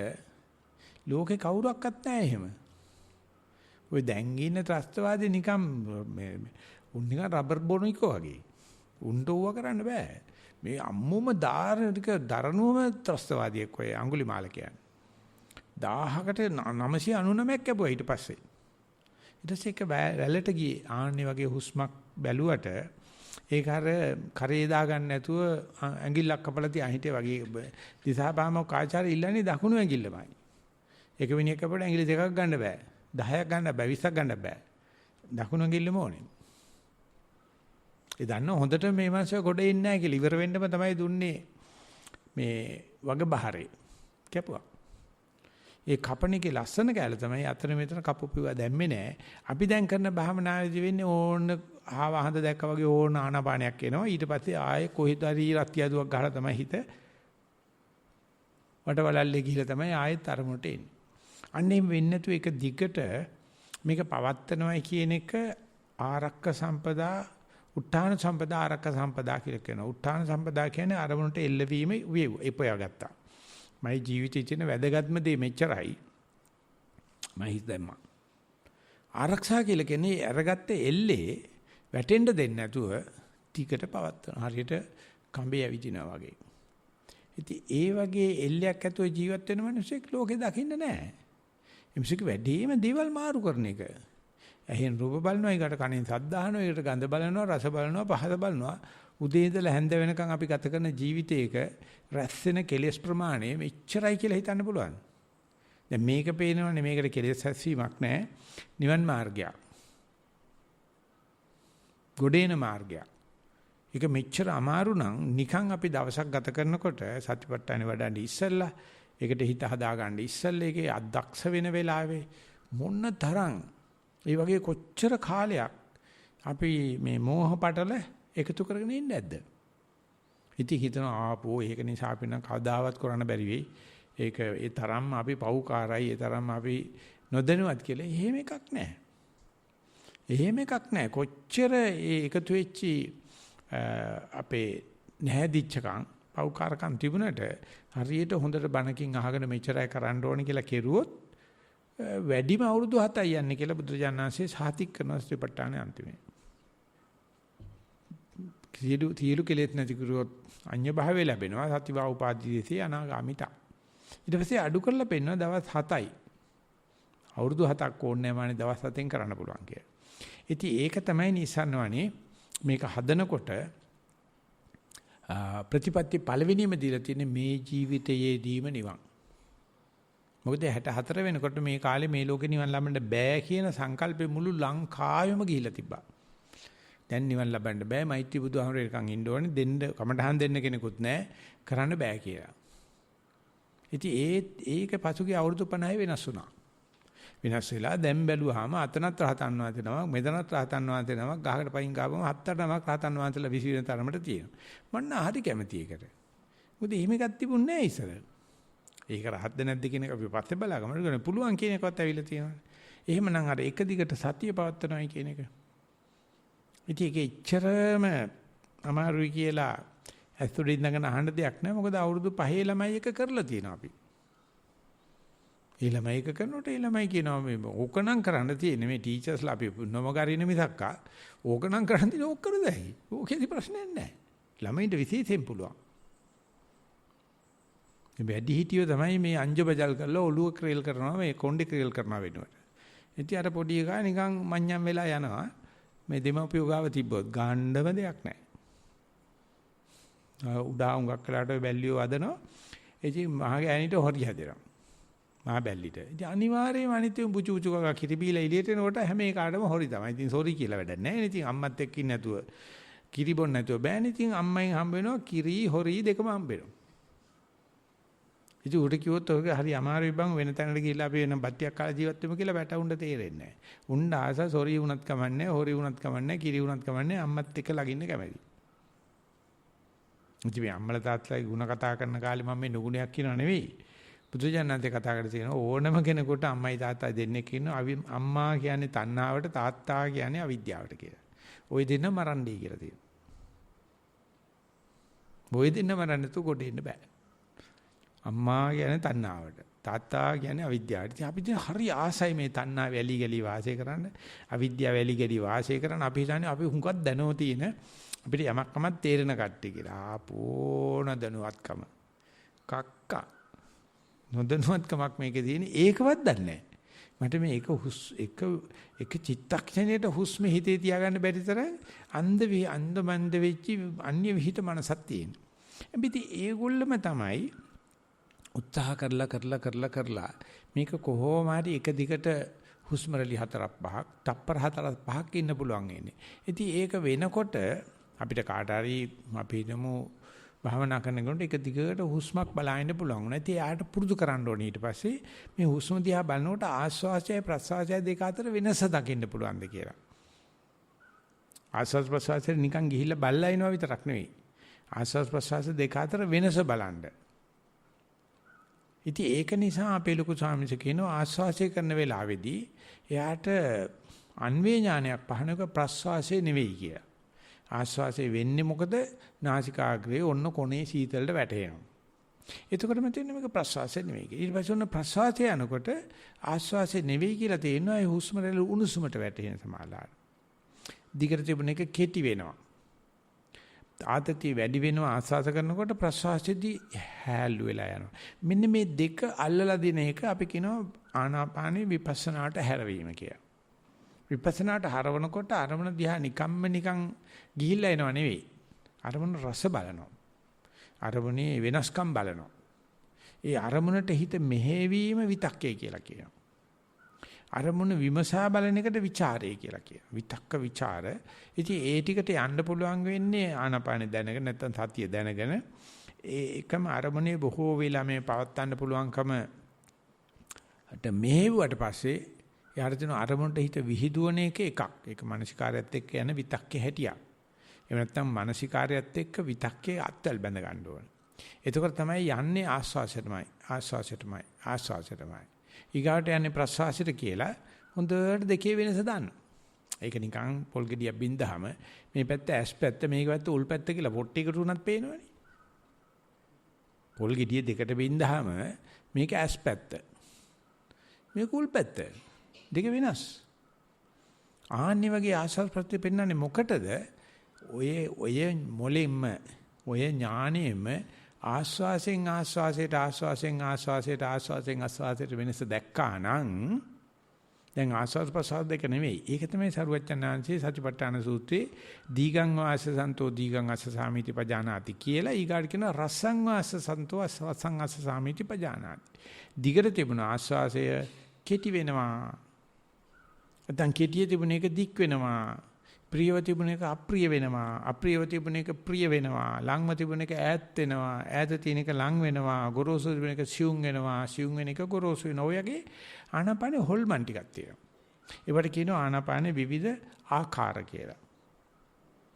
ලෝකේ කවුරක්වත් නැහැ එහෙම. ඔය දැන් ඉන්න ත්‍රස්තවාදී නිකම් උන් නිකන් රබර් බොනිකෝ වගේ. උන්ට ඕවා කරන්න බෑ. මේ අම්මුම ධාරණික දරණුවම ත්‍රස්තවාදියෙක් ඔය අඟුලිමාල කියන්නේ. 1000කට 999ක් කැපුවා ඊට පස්සේ. ඊට පස්සේ එක වැලට ගියේ ආන්නේ වගේ හුස්මක් බැලුවට ඒක අර කරේ දා ගන්න නැතුව ඇඟිල්ලක් කපලා තියා හිටියේ වගේ දිසාපාමක ආචාර්ය ඉල්ලන්නේ දකුණු ඇඟිල්ලමයි. එක මිනිහෙක් කපලා ඇඟිලි දෙකක් ගන්න බෑ. 10ක් ගන්න බෑ 20ක් ගන්න බෑ. දකුණු ඇඟිල්ලම ඕනේ. ඒ දන්න හොඳට මේ මාසෙ ගොඩ එන්නේ නැහැ කියලා ඉවර වෙන්නම තමයි දුන්නේ මේ වගබහරේ කැපුවා. ඒ කපණිකේ ලස්සන කැල තමයි අතන මෙතන කපුපුවා දැම්මේ නැහැ. අපි දැන් කරන භාවනාවේදී වෙන්නේ ඕන ආව හඳ දැක්කා වගේ ඕන ආනාපානයක් එනවා. ඊට පස්සේ ආයේ කොහෙද හරි රත්තියදුවක් ගහලා තමයි හිත වටවලල්ලේ ගිහිලා තමයි ආයෙත් අරමුණට එන්නේ. අන්නේ වෙන්නේ නැතු එක දිගට මේක පවත්නවයි කියන එක ආරක්ක සම්පදා, උත්තාන සම්පදා, ආරක්ක සම්පදා කියලා කියනවා. උත්තාන සම්පදා කියන්නේ අරමුණට එල්ලවීම ඉපයා ගත්තා. මගේ ජීවිතයේ තියෙන වැදගත්ම දේ මෙච්චරයි. මම හිත දැම්මා. ආරක්ෂා කියලා කියන්නේ අරගත්ත එල්ලේ වැටෙන්න දෙන්නේ නැතුව ටිකට පවත්වන. හරියට කඹේ ඇවිදිනා වගේ. ඉතින් ඒ වගේ එල්ලයක් ඇතුව ජීවත් වෙන මිනිස්සෙක් ලෝකේ දකින්න නැහැ. එම්සික වැඩිම දේවල් මාරු කරන එක. ඇහෙන් රූප බලනවා, ඊකට කනෙන් ශබ්ද අහනවා, ඊකට ගඳ බලනවා, රස බලනවා, පහස බලනවා. උදේ ඉඳලා හැන්ද වෙනකන් අපි ගත කරන ජීවිතයක රැස් වෙන කෙලෙස් ප්‍රමාණය මෙච්චරයි කියලා හිතන්න පුළුවන්. දැන් මේක පේනවනේ මේකට කෙලෙස් හැස්සීමක් නැහැ. නිවන් මාර්ගයක්. ගොඩේන මාර්ගයක්. ඒක මෙච්චර අමාරු නම් නිකන් අපි දවසක් ගත කරනකොට සතිපට්ඨානෙ වඩන්න ඉස්සෙල්ලා ඒකට හිත හදාගන්න ඉස්සෙල්ලා ඒකේ අදක්ෂ වෙන වෙලාවේ මොන තරම් ඒ වගේ කොච්චර කාලයක් අපි මේ මෝහ පටල එකතු කරගෙන ඉන්නේ නැද්ද? ඉතින් හිතනවා ආපෝ ඒක නිසා අපි නම් කවදාවත් කරන්න බැරි වෙයි. ඒක ඒ තරම්ම අපි පව්කාරයි, ඒ තරම්ම අපි නොදැනුවත් කියලා. එහෙම එකක් නැහැ. එහෙම එකක් නැහැ. කොච්චර ඒ එකතු වෙච්චි අපේ නැහැදිච්චකම් පව්කාරකම් තිබුණට හරියට හොඳට බණකින් අහගෙන මෙච්චරයි කරන්න ඕනේ කියලා කෙරුවොත් වැඩිම අවුරුදු 7යි යන්නේ කියලා බුදුරජාණන් වහන්සේ සාතික් කරන ශ්‍රීපට්ඨානේ අන්තිමේ. තීරු කෙලෙත් නැති කරුවොත් අඤ්ඤ භාවය ලැබෙනවා. සතිවා උපාදීසී අනාගාමිතා. ඊට පස්සේ අඩු කරලා පෙන්වනවා දවස් 7යි. අවුරුදු 7ක් ඕනේ නැමානේ දවස් 7ෙන් කරන්න පුළුවන් කියලා. ඉතින් ඒක තමයි නිසන්වනේ මේක හදනකොට ප්‍රතිපත්ති පළවෙනිම දීලා තියෙන්නේ මේ ජීවිතයේදීම නිවන්. මොකද 64 වෙනකොට මේ කාලේ මේ ලෝකේ නිවන් ලබන්න බෑ කියන සංකල්පේ මුළු ලංකාවෙම ගිහිලා තිබ්බා. දැන් නිවන් ලබන්න බෑ මෛත්‍රී බුදුහාමරේකන් ඉන්න ඕනේ දෙන්න කමටහන් දෙන්න කෙනෙකුත් නැහැ කරන්න බෑ කියලා. ඉතින් ඒක පසුගිය අවුරුදු 50 වෙනස් වුණා. වෙනස් වෙලා දැන් බැලුවාම අතනත් රහතන් වහන්සේ නමක් මෙතනත් රහතන් වහන්සේ නමක් ගහකට පයින් ගාවම 7-8 නමක් රහතන් වහන්සේලා 20 වෙනි තරමට තියෙනවා. මන්න හරි කැමති ඒකට. මොකද එහෙම එකක් තිබුණේ නැහැ ඉස්සර. ඒක රහත්ද නැද්ද කියන එක අපි පස්සේ බලාගමු. ඒක පුළුවන් කියන එකවත් ඇවිල්ලා තියෙනවා. එහෙමනම් අර එක දිගට සතිය පවත්වනවායි කියන එක. ඉතින් ඒක එච්චරම අමාරුයි කියලා ඇතුළේ ඉඳගෙන අහන්න දෙයක් නැහැ. මොකද අවුරුදු 5 ළමයි එක කරලා තියෙනවා අපි. ඒ ළමයි එක කරනකොට ඒ ළමයි කියනවා මේ ඕකනම් කරන්න තියෙන්නේ මේ ටීචර්ස්ලා අපි නොමගරින මිසක්කා ඕකනම් කරන්න තියෙන්නේ ඕක කරදැයි. ඕකේදී ප්‍රශ්නයක් නැහැ. ළමයින්ට විශේෂයෙන් පුළුවන්. මේ වැඩි හිටියෝ තමයි මේ අංජබජල් කරලා ඔළුව ක්‍රේල් කරනවා මේ කොණ්ඩේ ක්‍රේල් කරනවා වෙනුවට. ඉතින් අර පොඩි එකා නිකන් මඤ්ඤම් වෙලා යනවා. මේ දෙමව්පියෝ ගාව තිබ්බොත් ගාණ්ඩම දෙයක් නැහැ. උඩා උඟක් කළාට බැල්ලියෝ වදනවා. ඉතින් මහගේ ඈනිට හොරි හැදෙනවා. මහා බැල්ලිට. ඉතින් අනිවාර්යයෙන්ම අනිත් උඹ පුචු කකා කිරි බීලා එළියට එනකොට හැම එකටම හොරි තමයි. ඉතින් සෝරි කියලා වැඩක් නැහැ. ඉතින් අම්මත් එක්ක ඉන්න නැතුව කිරි බොන්න නැතුව බෑනේ. ඉතින් අම්මෙන් හම්බ වෙනවා කිරි හොරි දෙකම හම්බ වෙනවා. ඉතින් උඩ කිව්වොත් ඔයක හරි අමාරුයි බං වෙන තැනකට ගිහිල්ලා අපි වෙන බත්තියක් කාලා ජීවත් වෙමු කියලා වැටුණ්ඩ තේරෙන්නේ නැහැ. උණ්ඩ ආස සෝරි වුණත් කමන්නේ, හොරි වුණත් කමන්නේ, කිරි වුණත් කමන්නේ අම්මත් එක්ක ළඟින්න කැමති. ඉතින් මේ අම්මලා තාත්තලාගේ ಗುಣ කතා කරන කාලේ මම මේ නුගුණයක් කියනවා නෙවෙයි. බුදුජානනාතේ කතා කරලා තියෙනවා ඕනම කෙනෙකුට අම්මයි තාත්තයි දෙන්නෙක් ඉන්නවා. අම්මා කියන්නේ තණ්හාවට, තාත්තා කියන්නේ අවිද්‍යාවට කියලා. ওই දෙන්න මරන්නේ කියලා තියෙනවා. ওই දෙන්න මරන්න තු කොට ඉන්න බෑ. අම්මා කියන්නේ තණ්හාවට, තාත්තා කියන්නේ අවිද්‍යාවට. ඉතින් අපි දැන් හරි ආසයි මේ තණ්හා වැලි ගලි වාසය කරන්න, අවිද්‍යාව වැලි ගලි වාසය කරන්න. අපි හිතන්නේ අපි හුඟක් දැනෝ තියෙන අපිට යමක්කමක් තේරෙන කට්ටිය කියලා. ආපෝන දැනුවත්කම. කක්කා. නොදැනුවත්කමක් මේකේ තියෙන ඒකවත් දන්නේ නැහැ. මට මේ එක චිත්තක්ෂණයට හුස්ම හිතේ තියාගන්න බැරි තරම් අන්ධ මන්ද වෙච්ච අන්‍ය විහිිත මනසක් තියෙන. එබිති ඒගොල්ලම තමයි උත්සාහ කරලා මේක කොහොම හරි එක දිගට හුස්ම රැලි 4-5ක් තප්පර 4-5ක් ඉන්න පුළුවන් ඉන්නේ. ඉතින් ඒක වෙනකොට අපිට කාට හරි අපි හිතමු භාවනා කරනකොට එක දිගට හුස්මක් බලන්න පුළුවන්. නැත්නම් එයාට පුරුදු කරන්න ඕනේ. ඊට පස්සේ මේ හුස්ම දිහා බලනකොට ආශ්වාසයයි ප්‍රශ්වාසයයි දෙක අතර වෙනස දකින්න පුළුවන්ද කියලා. ආශ්වාස ප්‍රශ්වාසයෙන් නිකන් ගිහිල්ලා බල්ලා එනවා විතරක් නෙවෙයි. ආශ්වාස ප්‍රශ්වාස දෙක අතර වෙනස බලන්න. ඉතින් ඒක නිසා අපේ ලොකු ස්වාමීන් වහන්සේ කියනවා ආශ්වාසය කරන වෙලාවේදී එයාට අන්වේ ඥානයක් පහනක ප්‍රශ්වාසය නෙවෙයි කියලා. ආශ්වාසය වෙන්නේ මොකද? නාසිකාග්‍රේ ඔන්න කොනේ සීතලට වැටෙනවා. එතකොට මම තේරෙන්නේ මේක ප්‍රශ්වාසය නෙවෙයි කියලා. ඊට පස්සේ ඔන්න ප්‍රශ්වාසය යනකොට ආශ්වාසය නෙවෙයි කියලා තේරෙනවා. ඒ හුස්ම රැල්ල උණුසුමට වැටෙන සමාලාර. දිගට තිබුණ එක කෙටි වෙනවා. ආතතිය වැඩි වෙනවා ආස්වාද කරනකොට ප්‍රශ්වාසයේදී හැල්ලු වෙලා යනවා. මෙන්න මේ දෙක අල්ලලා දෙන එක අපි කියනවා ආනාපානේ විපස්සනාට හැරවීම කියලා. විපස්සනාට හරවනකොට අරමුණ දිහා නිකන් ගිහිල්ලා එනව නෙවෙයි. අරමුණ රස බලනවා. අරමුණේ වෙනස්කම් බලනවා. ඒ අරමුණට හිත මෙහෙවීම විතක්කේ කියලා කියනවා. අරමුණ විමසා බලන එකට ਵਿਚාරය කියලා කියනවා. විතක්ක ਵਿਚාර. ඉතින් ඒ ටිකට යන්න පුළුවන් වෙන්නේ ආනාපානෙ දැනගෙන නැත්නම් සතිය දැනගෙන ඒකම අරමුණේ බොහෝ වෙලා මේ පවත්වන්න පුළුවන්කම අට මෙහෙවුවට පස්සේ යාර දෙන අරමුණට හිත විහිදුවන එක එකක්. ඒක මානසිකාරයත් එක්ක යන විතක්කේ හැටියක්. එහෙම නැත්නම් මානසිකාරයත් එක්ක විතක්කේ අත්වල බැඳ ගන්න ඕන. එතකොට තමයි යන්නේ ආස්වාසයටමයි. ඊගාට යන්නේ ප්‍රසවාසයට කියලා හොඳට දෙකේ වෙනස දාන්න. ඒක නිකන් පොල් ගෙඩියක් බින්දහම මේ පැත්ත ඇස් පැත්ත මේක පැත්ත උල් පැත්ත කියලා පොට්ටියකට උනත් පේනවනේ. පොල් ගෙඩිය දෙකට බින්දහම මේක ඇස් පැත්ත. මේක උල් පැත්ත. දෙක වෙනස්. ආන්නේ වගේ ආස්වාද ප්‍රත්‍ය පෙන්වන්නේ මොකටද? ඔය මොලෙම්ම ඔය ඥානෙම ආස්වාසයෙන් වෙනස දැක්කා නම් දැන් ආස්වාද ප්‍රසාද දෙක නෙවෙයි. ඒක තමයි සරුවච්චන්හන්සේ සතිපට්ඨාන සූත්‍රයේ දීගං වාස සන්තෝ දීගං අස්ස සාමීති පජානාති කියලා ඊගාට කියන රසං වාස සන්තෝ අස්සං අස්ස සාමීති පජානාති. දිගට තිබුණ ආස්වාසය කෙටි වෙනවා. නැත්නම් කෙටිය තිබුණ එක දික් වෙනවා. ප්‍රියව තිබුණ එක අප්‍රිය වෙනවා. අප්‍රියව තිබුණ එක ප්‍රිය වෙනවා. ළංව තිබුණ එක ඈත් වෙනවා. ඈත තියෙන එක ළං වෙනවා. ගොරෝසු තිබුණ එක සියුම් වෙනවා. සියුම් වෙන එක ගොරෝසු වෙනවා. ඔයගේ ආනාපානේ හොල්මන් ටිකක් තියෙනවා. ඒවට කියනවා ආනාපානේ විවිධ ආකාර කියලා.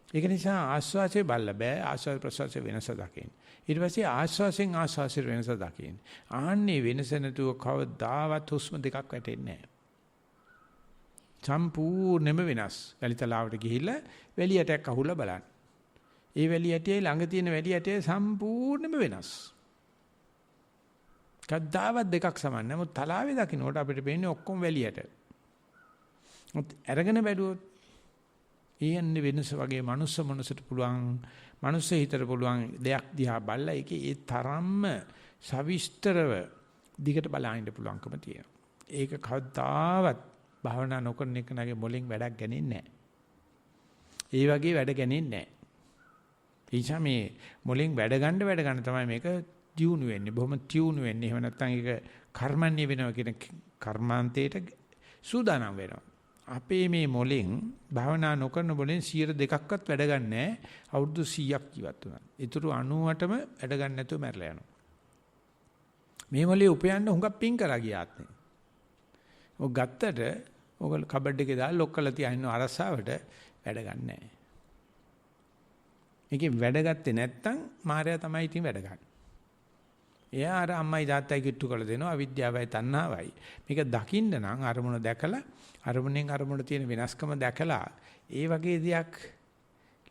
ඒක නිසා ආස්වාසේ බල්ල බෑ ආස්වාද ප්‍රසවාසයේ වෙනස දකින්න. ඊට පස්සේ ආස්වාසෙන් ආස්වාසයේ වෙනස දකින්න. ආන්නේ වෙනස නැතුව කවදාවත් හුස්ම දෙකක් වැටෙන්නේ නැහැ. සම්පූර්ණයෙන්ම වෙනස්. වැලිතලාවට ගිහිල්ලා වැලි ඇටයක් අහුලා බලන්න. ඒ වැලි ඇටයේ ළඟ තියෙන වැලි ඇටය සම්පූර්ණයෙන්ම වෙනස්. කද්දාවත් දෙකක් සමාන. නමුත් තලාවේ දකින්නකොට අපිට පේන්නේ ඔක්කොම වැලි ඇට. මොත් අරගෙන බැලුවොත් ඊයන්නේ වෙනස වගේ මනුස්ස මනසට පුළුවන් මනුස්ස හිතට පුළුවන් දෙයක් දිහා බලලා ඒකේ ඒ තරම්ම සවිස්තරව දිගට බලහින්න පුළුවන්කම තියෙනවා. ඒක කවදාවත් භාවනා නොකරන එකනගේ මොලෙන් වැඩක් ගන්නේ නැහැ. ඒ වගේ වැඩ ගන්නේ නැහැ. ඒ නිසා මේ මොලෙන් වැඩ ගන්න තමයි මේක ටියුන් වෙන්නේ. බොහොම ටියුන් වෙන්නේ. එහෙම නැත්නම් ඒක කර්මන්නේ වෙනවා කියන කර්මාන්තයට සූදානම් වෙනවා. අපේ මේ මොලෙන් භාවනා නොකරන මොලෙන් 2%ක්වත් වැඩ ගන්නෑ අවුරුදු 100ක් ජීවත් වුණා. ඊටු 90%ටම වැඩ ගන්න නැතුව මැරලා යනවා. මේ මොලේ උපයන්න හුඟක් පිං කරා ගියාත් නේ. ඔක ගත්තට ඔක කබඩ් එකේ දාලා ලොක් කරලා තියාගෙන අරසාවට වැඩ ගන්නෑ. මේකේ වැඩ ගත්තේ නැත්තම් මායя තමයි ඉතින් වැඩ ගන්න. එයා අර අම්මයි තාත්තයි කිට්ටු කරලා දෙනවා අවිද්‍යාවයි තණ්හාවයි. මේක දකින්න නම් අරමුණ දැකලා අරමුණෙන් අරමුණ තියෙන වෙනස්කම දැකලා ඒ වගේ දෙයක්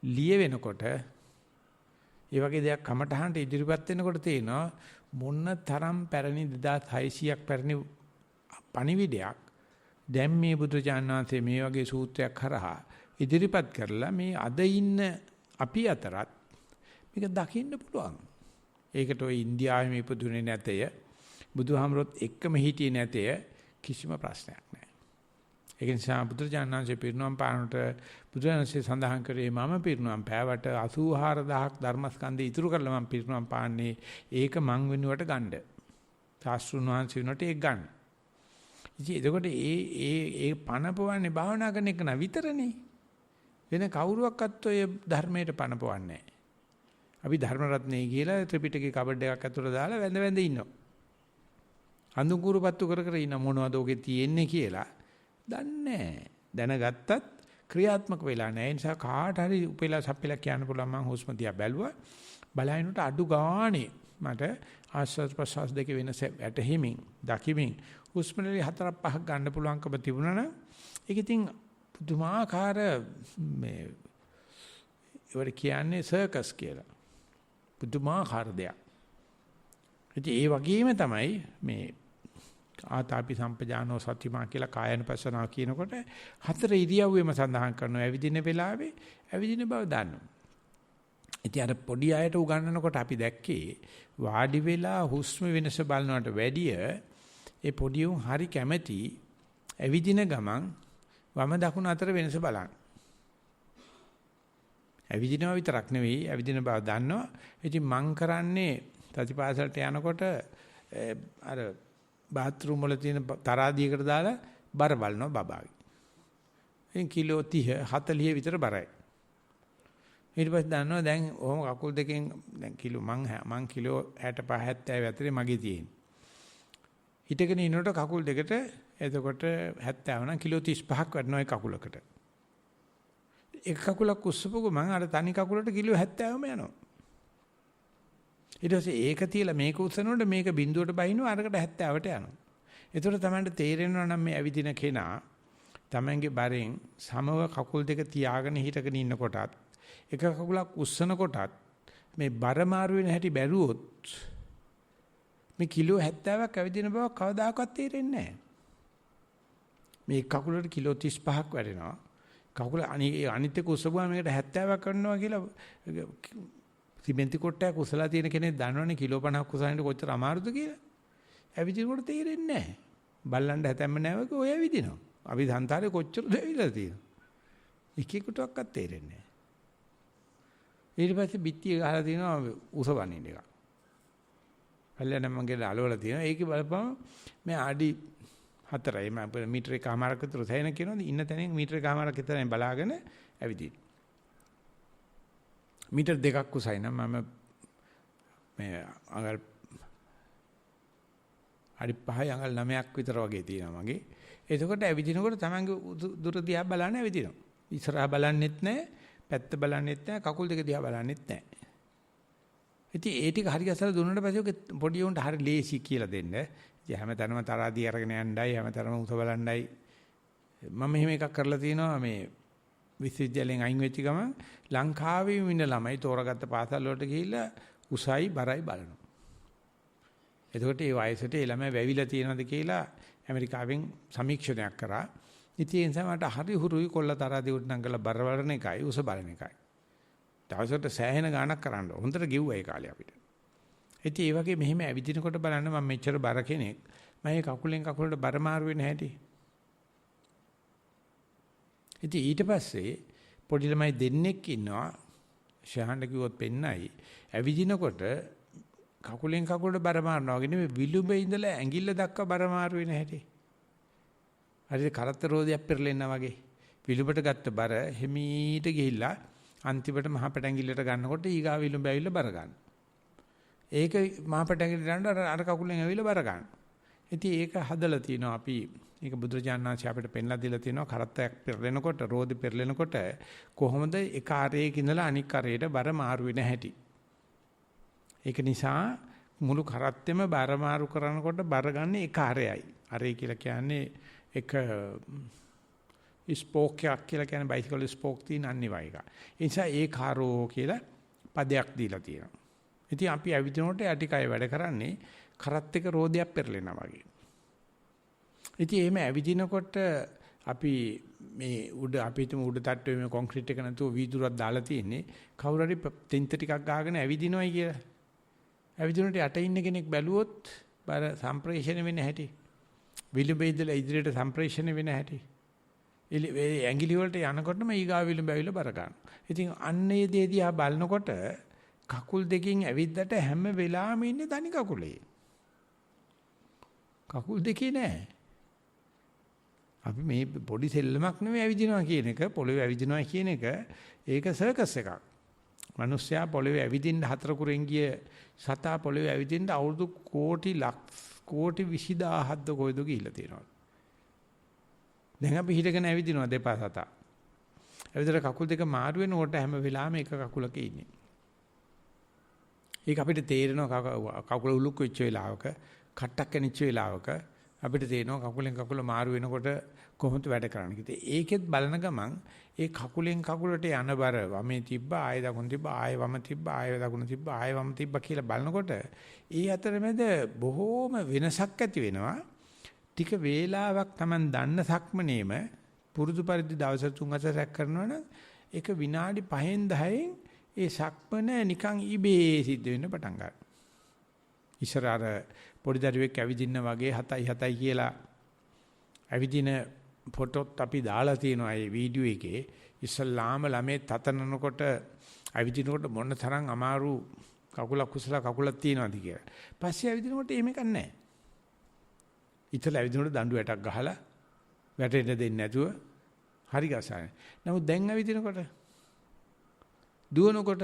ලිය වෙනකොට ඒ වගේ දෙයක් කමටහනට ඉදිරිපත් වෙනකොට තේනවා මොන තරම් පැරණි 2600ක් පැරණි පණිවිඩයක් දැන් මේ බුදුචානන්සේ මේ වගේ සූත්‍රයක් කරහා ඉදිරිපත් කරලා මේ අද ඉන්න අපි අතරත් මේක දකින්න පුළුවන්. ඒකට ඔය ඉන්දියාවේ මේ ඉපදුනේ නැතය බුදුහාමරොත් එක්කම හිටියේ නැතය කිසිම ප්‍රශ්නයක් නැහැ. ඒක නිසා බුදුරජාණන්සේ පිරිනුවම් පානට බුදුරජාණන්සේ සඳහන් කරේ මම පිරිනුවම් පෑවට 84000ක් ධර්මස්කන්ධය ඉතුරු කරලා මම පිරිනුවම් පාන්නේ ඒක මං වෙනුවට ගන්න. ශාස්ත්‍රුන් වහන්සේ වෙනුවට ඒක ගන්න. ඉතින් එතකොට ඒ පණපවන්නේ භාවනා කරන එක නා විතරනේ. වෙන කවුරුවක්වත් ඔය ධර්මයට පණපවන්නේ නැහැ. අපි ධර්ම රත්නේ කියලා ත්‍රිපිටකේ කබඩ් එකක් ඇතුළට දාලා වැඳ වැඳ ඉන්නවා. හඳුකුරුපත්තු කර කර ඉන්න මොනවද ඔගේ තියෙන්නේ කියලා දන්නේ දැනගත්තත් ක්‍රියාත්මක වෙලා නැහැ. ඒ නිසා කාට හරි උපෙලා සප්පෙලා කියන්න පුළුවන් මම හුස්ම දිහා බැලුවා. බලහිනුට අඩු ගානේ මට ආස්වාද ප්‍රසවාස දෙකේ වෙනස වැටහිමින් දකිමින් හුස්ම රැලි 4-5ක් ගන්න පුළුවන්කම තිබුණා නම් ඒක ඉතින් පුදුමාකාර මේ ඒවට කියන්නේ සර්කස් කියලා. පුදුමාකාර දෙයක්. ඉතින් ඒ වගේම තමයි මේ ආතාපි සම්පජානෝ සතිමා කියලා කායනුපස්සනාව කියනකොට 4 ඉරියව්වෙම සඳහන් කරනවා ඇවිදින වෙලාවේ ඇවිදින බව දන්නවා. ඉතින් අර පොඩි අයට උගන්වනකොට අපි දැක්කේ වාඩි වෙලා හුස්ම වෙනස බලනවට වැඩිය ඒ පොඩි උන් හරි කැමැති ඇවිදින ගමන් වම දකුණ අතර වෙනස බලන්න. ඇවිදිනවා විතරක් නෙවෙයි ඇවිදින බව දන්නවා. ඉතින් මං කරන්නේ සතිපාසලට යනකොට අර බාත්රූම් වල තියෙන තරාදියකට දාලා බර බලනවා බබාගේ. එන් කිලෝ 30 40 විතර බරයි. ඊට පස්සේ දන්නවා දැන් ඔහොම කකුල් දෙකෙන් දැන් කිලෝ මං කිලෝ 65 70 ඇතුලේ මගේ තියෙන්නේ. හිටගෙන ඉන්නකොට කකුල් දෙකට එතකොට 70 නම් කිලෝ 35ක් වටනවා ඒ කකුලකට. එක කකුලක් උස්සපුවම මං අර තනි කකුලට කිලෝ 70ම යනවා. ඊට පස්සේ ඒක තියලා මේක උස්සනකොට මේක බිඳුවට බහිනවා අරකට 70ට යනවා. ඒතකොට තමයි තේරෙනවා නම් මේ ඇවිදින කෙනා තමන්ගේ බරෙන් සමව කකුල් දෙක තියාගෙන හිටගෙන ඉන්නකොටත් එක කකුලක් උස්සනකොටත් මේ බර මාරු වෙන හැටි බැලුවොත් මේ කිලෝ 70ක් ඇවිදින බව කවදාකවත් තේරෙන්නේ නැහැ. මේ කකුලට කිලෝ 35ක් වැඩෙනවා. කකුල අනිත් එක උස්සගුවා මේකට 70ක් කරනවා කියලා සිමෙන්ති කොටයක් උසලා තියෙන කෙනෙක් දන්නවනේ කිලෝ 50ක් උසලින් කොච්චර අමාරුද කියලා. ඇවිදිනකොට තේරෙන්නේ නැහැ. බල්ලන්ට හැතැම්ම නැහැ වගේ ඔය ඇවිදිනවා. අපි සංසාරේ කොච්චරද ඇවිල්ලා තියෙනවා. එකෙකුටවත් තේරෙන්නේ නැහැ. ඊට පස්සේ බිත්තිය ගහලා තියෙනවා උසවන්නේ එක. පල්ලෙන් මගේ අලවලා තියෙනවා. ඒකේ බලපුවම මේ අඩි 4යි මම මීටර එකමාරක් විතර තැන කියනවා. ඉන්න තැනින් මීටර එකමාරක් විතරයි බලාගෙන ඇවිදින්න. මීටර 2ක් උසයි නම් මම මේ අඟල් අඩි 5යි අඟල් 9ක් විතර වගේ තියෙනවා මගේ. එතකොට ඇවිදිනකොට තමන්ගේ දුර දිහා බලන්න ඇවිදිනවා. ඉස්සරහා බලන්නෙත් නැහැ, පැත්ත බලන්නෙත් නැහැ, කකුල් දෙක දිහා බලන්නෙත් නැහැ. ඉතින් ඒ ටික හරි ගැසලා දුන්නාට පස්සේ ඔක පොඩි උන්ට හරි ලේසි කියලා දෙන්න. ඉතින් හැමතැනම තරහදී අරගෙන යන්නයි, හැමතැනම උස බලන්නයි. මම මෙහෙම එකක් කරලා තියෙනවා මේ විශ්වවිද්‍යාලයෙන් අයින් වෙච්ච ගමන් ලංකාවේ ඉන්න ළමයි තෝරාගත්ත පාසල් වලට ගිහිල්ලා උසයි බරයි බලනවා. එතකොට ඒ වයසට ඒ ළමයි වැවිලා තියෙනවද කියලා ඇමරිකාවෙන් සමීක්ෂණයක් කරා. ඉතින් ඒ නිසා මට හරි හුරුයි කොල්ල තරහදී උඩනම් කරලා බර බලන එකයි උස බලන එකයි. දවසකට සෑහෙන ගාණක් කරන්න. හොඳට ගෙව්වා ඒ කාලේ අපිට. ඉතින් ඒ වගේ මෙහෙම ඇවිදිනකොට බලන්න මම මෙච්චර බර කෙනෙක්. මම මේ කකුලෙන් කකුලට බර මාරු වෙන හැටි. ඉතින් ඊට පස්සේ පොඩි ළමයි දෙන්නෙක් ඉන්නවා. ශහඬ කිව්වොත් පෙන්නයි. ඇවිදිනකොට කකුලෙන් කකුලට බර මාරනවා වගේ නෙමෙයි විලුඹේ ඉඳලා ඇඟිල්ල දක්වා බර මාරු වෙන හැටි. හරිද කරත්ත රෝදයක් පෙරලෙනා වගේ. විලුඹට ගත්ත බර හිමීට ගිහිල්ලා අන්තිමට මහ පැටැඟිල්ලට ගන්නකොට ඊගා විලුඹ ඇවිල්ලා බර ගන්න. ඒක මහ පැටැඟිල්ලට ගන්නකොට අර කකුලෙන් ඇවිල්ලා බර ගන්න. ඉතින් ඒක හදලා තිනවා අපි. ඒක බුදුරජාණන් වහන්සේ අපිට පෙන්ලා දීලා තිනවා කරත්තයක් පෙරලෙනකොට රෝදෙ පෙරලෙනකොට කොහොමද එක ආරයක ඉඳලා අනික් ආරයට බර මාරු වෙන හැටි. ඒක නිසා මුළු කරත්තෙම බර මාරු කරනකොට බර ගන්න එක ආරයයි. ආරය කියලා කියන්නේ එක ස්පෝක් එකක් කියලා කියන්නේ බයිසිකල් ස්පෝක් තියෙන අනිවාර්ය එක. ඒ නිසා ඒ කාරෝ කියලා පදයක් දීලා තියෙනවා. ඉතින් අපි ඇවිදිනකොට යටිකය වැඩ කරන්නේ කරත් එක රෝදයක් පෙරලෙනවා වගේ. ඉතින් එහෙම ඇවිදිනකොට අපි මේ අපි හිතමු උඩ තට්ටුවේ මේ කොන්ක්‍රීට් එක නැතුව වීදුරක් දාලා තියෙන්නේ කවුරු හරි තෙන්ත ටිකක් ගහගෙන ඇවිදිනවයි කියලා. ඇවිදිනකොට යට ඉන්න කෙනෙක් බැලුවොත් බර සම්ප්‍රේෂණය වෙන්නේ නැහැටි. විලුඹේ ඉඳලා ඉදිරියට සම්ප්‍රේෂණය වෙන්නේ නැහැටි. ඇඟිලි වලට යනකොටම ඊගා විලුඹ ඇවිල්ලා බර ගන්නවා. ඉතින් අන්නේ දේ දිහා බලනකොට කකුල් දෙකෙන් ඇවිද්දට හැම වෙලාවෙම ඉන්නේ තනි කකුලේ. කකුල් දෙකේ නෑ. අපි මේ පොඩි සෙල්ලමක් නෙවෙයි ඇවිදිනවා කියන එක, පොළවේ ඇවිදිනවා කියන එක ඒක සර්කස් එකක්. මිනිස්සයා පොළවේ ඇවිදින්න හතර කුරෙන් ගිය සතා පොළවේ ඇවිදින්න අවුරුදු කෝටි 20000ක්ද කොයිද ගිහිල්ලා තියෙනවා. දැන් අපි හිටගෙන ඇවිදිනවා දෙපා සතා. ඇවිදලා කකුල් දෙක මාරු වෙනකොට හැම වෙලාවෙම එක කකුලක ඉන්නේ. ඒක අපිට තේරෙනවා කකුල උලුක් වෙච්ච වෙලාවක, කට්ටක් කනිච්ච වෙලාවක අපිට තේරෙනවා කකුලෙන් කකුල මාරු වෙනකොට කොහොමද වැඩ කරන්නේ කියලා. ඒකෙත් බලන ගමන් ඒ කකුලෙන් කකුලට යන බර වමේ තිබ්බා, ආය දකුණ තිබ්බා, ආය වම තිබ්බා, ආය දකුණ තිබ්බා, ආය වම තිබ්බා කියලා බලනකොට ඒ අතරමැද බොහෝම වෙනසක් ඇති වෙනවා. ටික වේලාවක් Taman දන්න සක්මනේම පුරුදු පරිදි දවස් 3-4ක් කරනවනම් ඒක විනාඩි 5-10න් ඒ සක්මන නිකන් ඉබේ සිද්ධ වෙන්න පටන් ගන්නවා. ඉස්සර අර පොඩි දරුවෙක් ඇවිදින්න වගේ 7යි කියලා ඇවිදින ෆොටෝත් අපි දාලා තියෙනවා මේ වීඩියෝ එකේ. ඉස්සල්ලාම ළමේ තතනනකොට ඇවිදිනකොට මොන තරම් අමාරු කකුලක් කුසල කකුලක් තියෙනවද කියලා. පස්සේ ඇවිදිනකොට එහෙම එකක් නැහැ. ඉතල ඇවිදිනකොට දඬු වැටක් ගහලා වැටෙන්න දෙන්නේ නැතුව හරි ගසන්නේ. නමුත් දැන් ඇවිදිනකොට දුවනකොට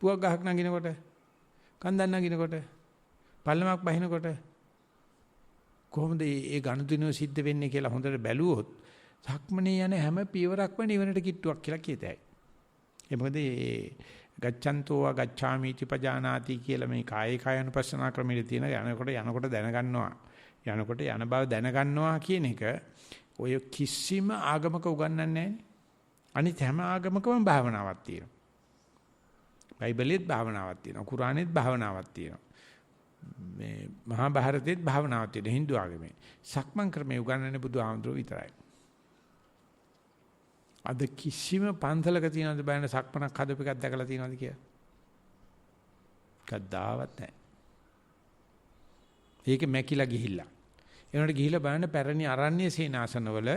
පුවක් ගහක් නගිනකොට කන්දක් නගිනකොට පල්ලමක් බහිනකොට කොහොමද මේ ගනුදෙනුව සිද්ධ වෙන්නේ කියලා හොඳට බැලුවොත් සක්මනේ යන හැම පියවරක්ම නිවනට කිට්ටුවක් කියලා කියතයි. ඒ මොකද මේ ගච්ඡන්තෝ ගච්ඡාමිති පජානාති කියලා මේ කායේ කායනුපස්සනා ක්‍රමයේ තියෙන යනකොට දැනගන්නවා. යනකොට යන බව දැනගන්නවා කියන එක ඔය කිසිම ආගමක උගන්වන්නේ නැහැ. අනිත් හැම ආගමකම භාවනාවක් තියෙනවා. බයිබලෙත් භාවනාවක් තියෙනවා. කුරානෙත් භාවනාවක් තියෙනවා. මේ මහා භාරතෙත් භාවනාවක් තියෙනවා. හින්දු ආගමේ. සක්මන් ක්‍රමයේ උගන්වන්නේ බුදුහාමුදුරුවෝ විතරයි. අද කිසිම පන්සලක තියෙනවද බලන්න සක්මනක් හදපු එකක් දැකලා තියෙනවද කියලා? කද්දාවත් නැහැ. ඒක මැකිලා ගිහිල්ලා. ඒනට ගිහිල්ලා බලන්න පැරණි අරණ්‍ය සේනාසනවල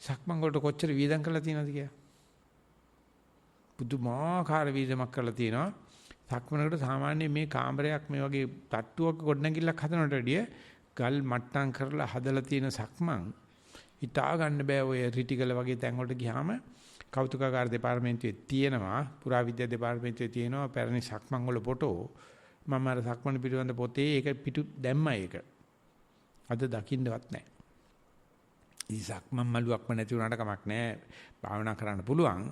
සක්මන් වලට කොච්චර වීදම් කරලා තියෙනවද කියලා. පුදුමාකාර වීදමක් කරලා තියෙනවා. සක්මනකට සාමාන්‍ය මේ කාමරයක් මේ වගේ තට්ටුවක ගොඩනැගිල්ලක් හදනට වැඩිය ගල් මට්ටම් කරලා හදලා තියෙන සක්මන් හිතා ගන්න බෑ. ඔය රිටිගල වගේ තැන් වලට ගියාම කෞතුකාගාර දෙපාර්තමේන්තුවේ තියෙනවා, පුරාවිද්‍යා දෙපාර්තමේන්තුවේ තියෙනවා පැරණි සක්මන් වල ෆොටෝ. මම අර සක්මන් පිළිබඳ පොතේ ඒක පිටු දැම්මා ඒක. අද දකින්නවත් නැහැ. ඉතින් සක්මන් මළුවක්ම නැති වුණාට කමක් නැහැ. භාවනා කරන්න පුළුවන්.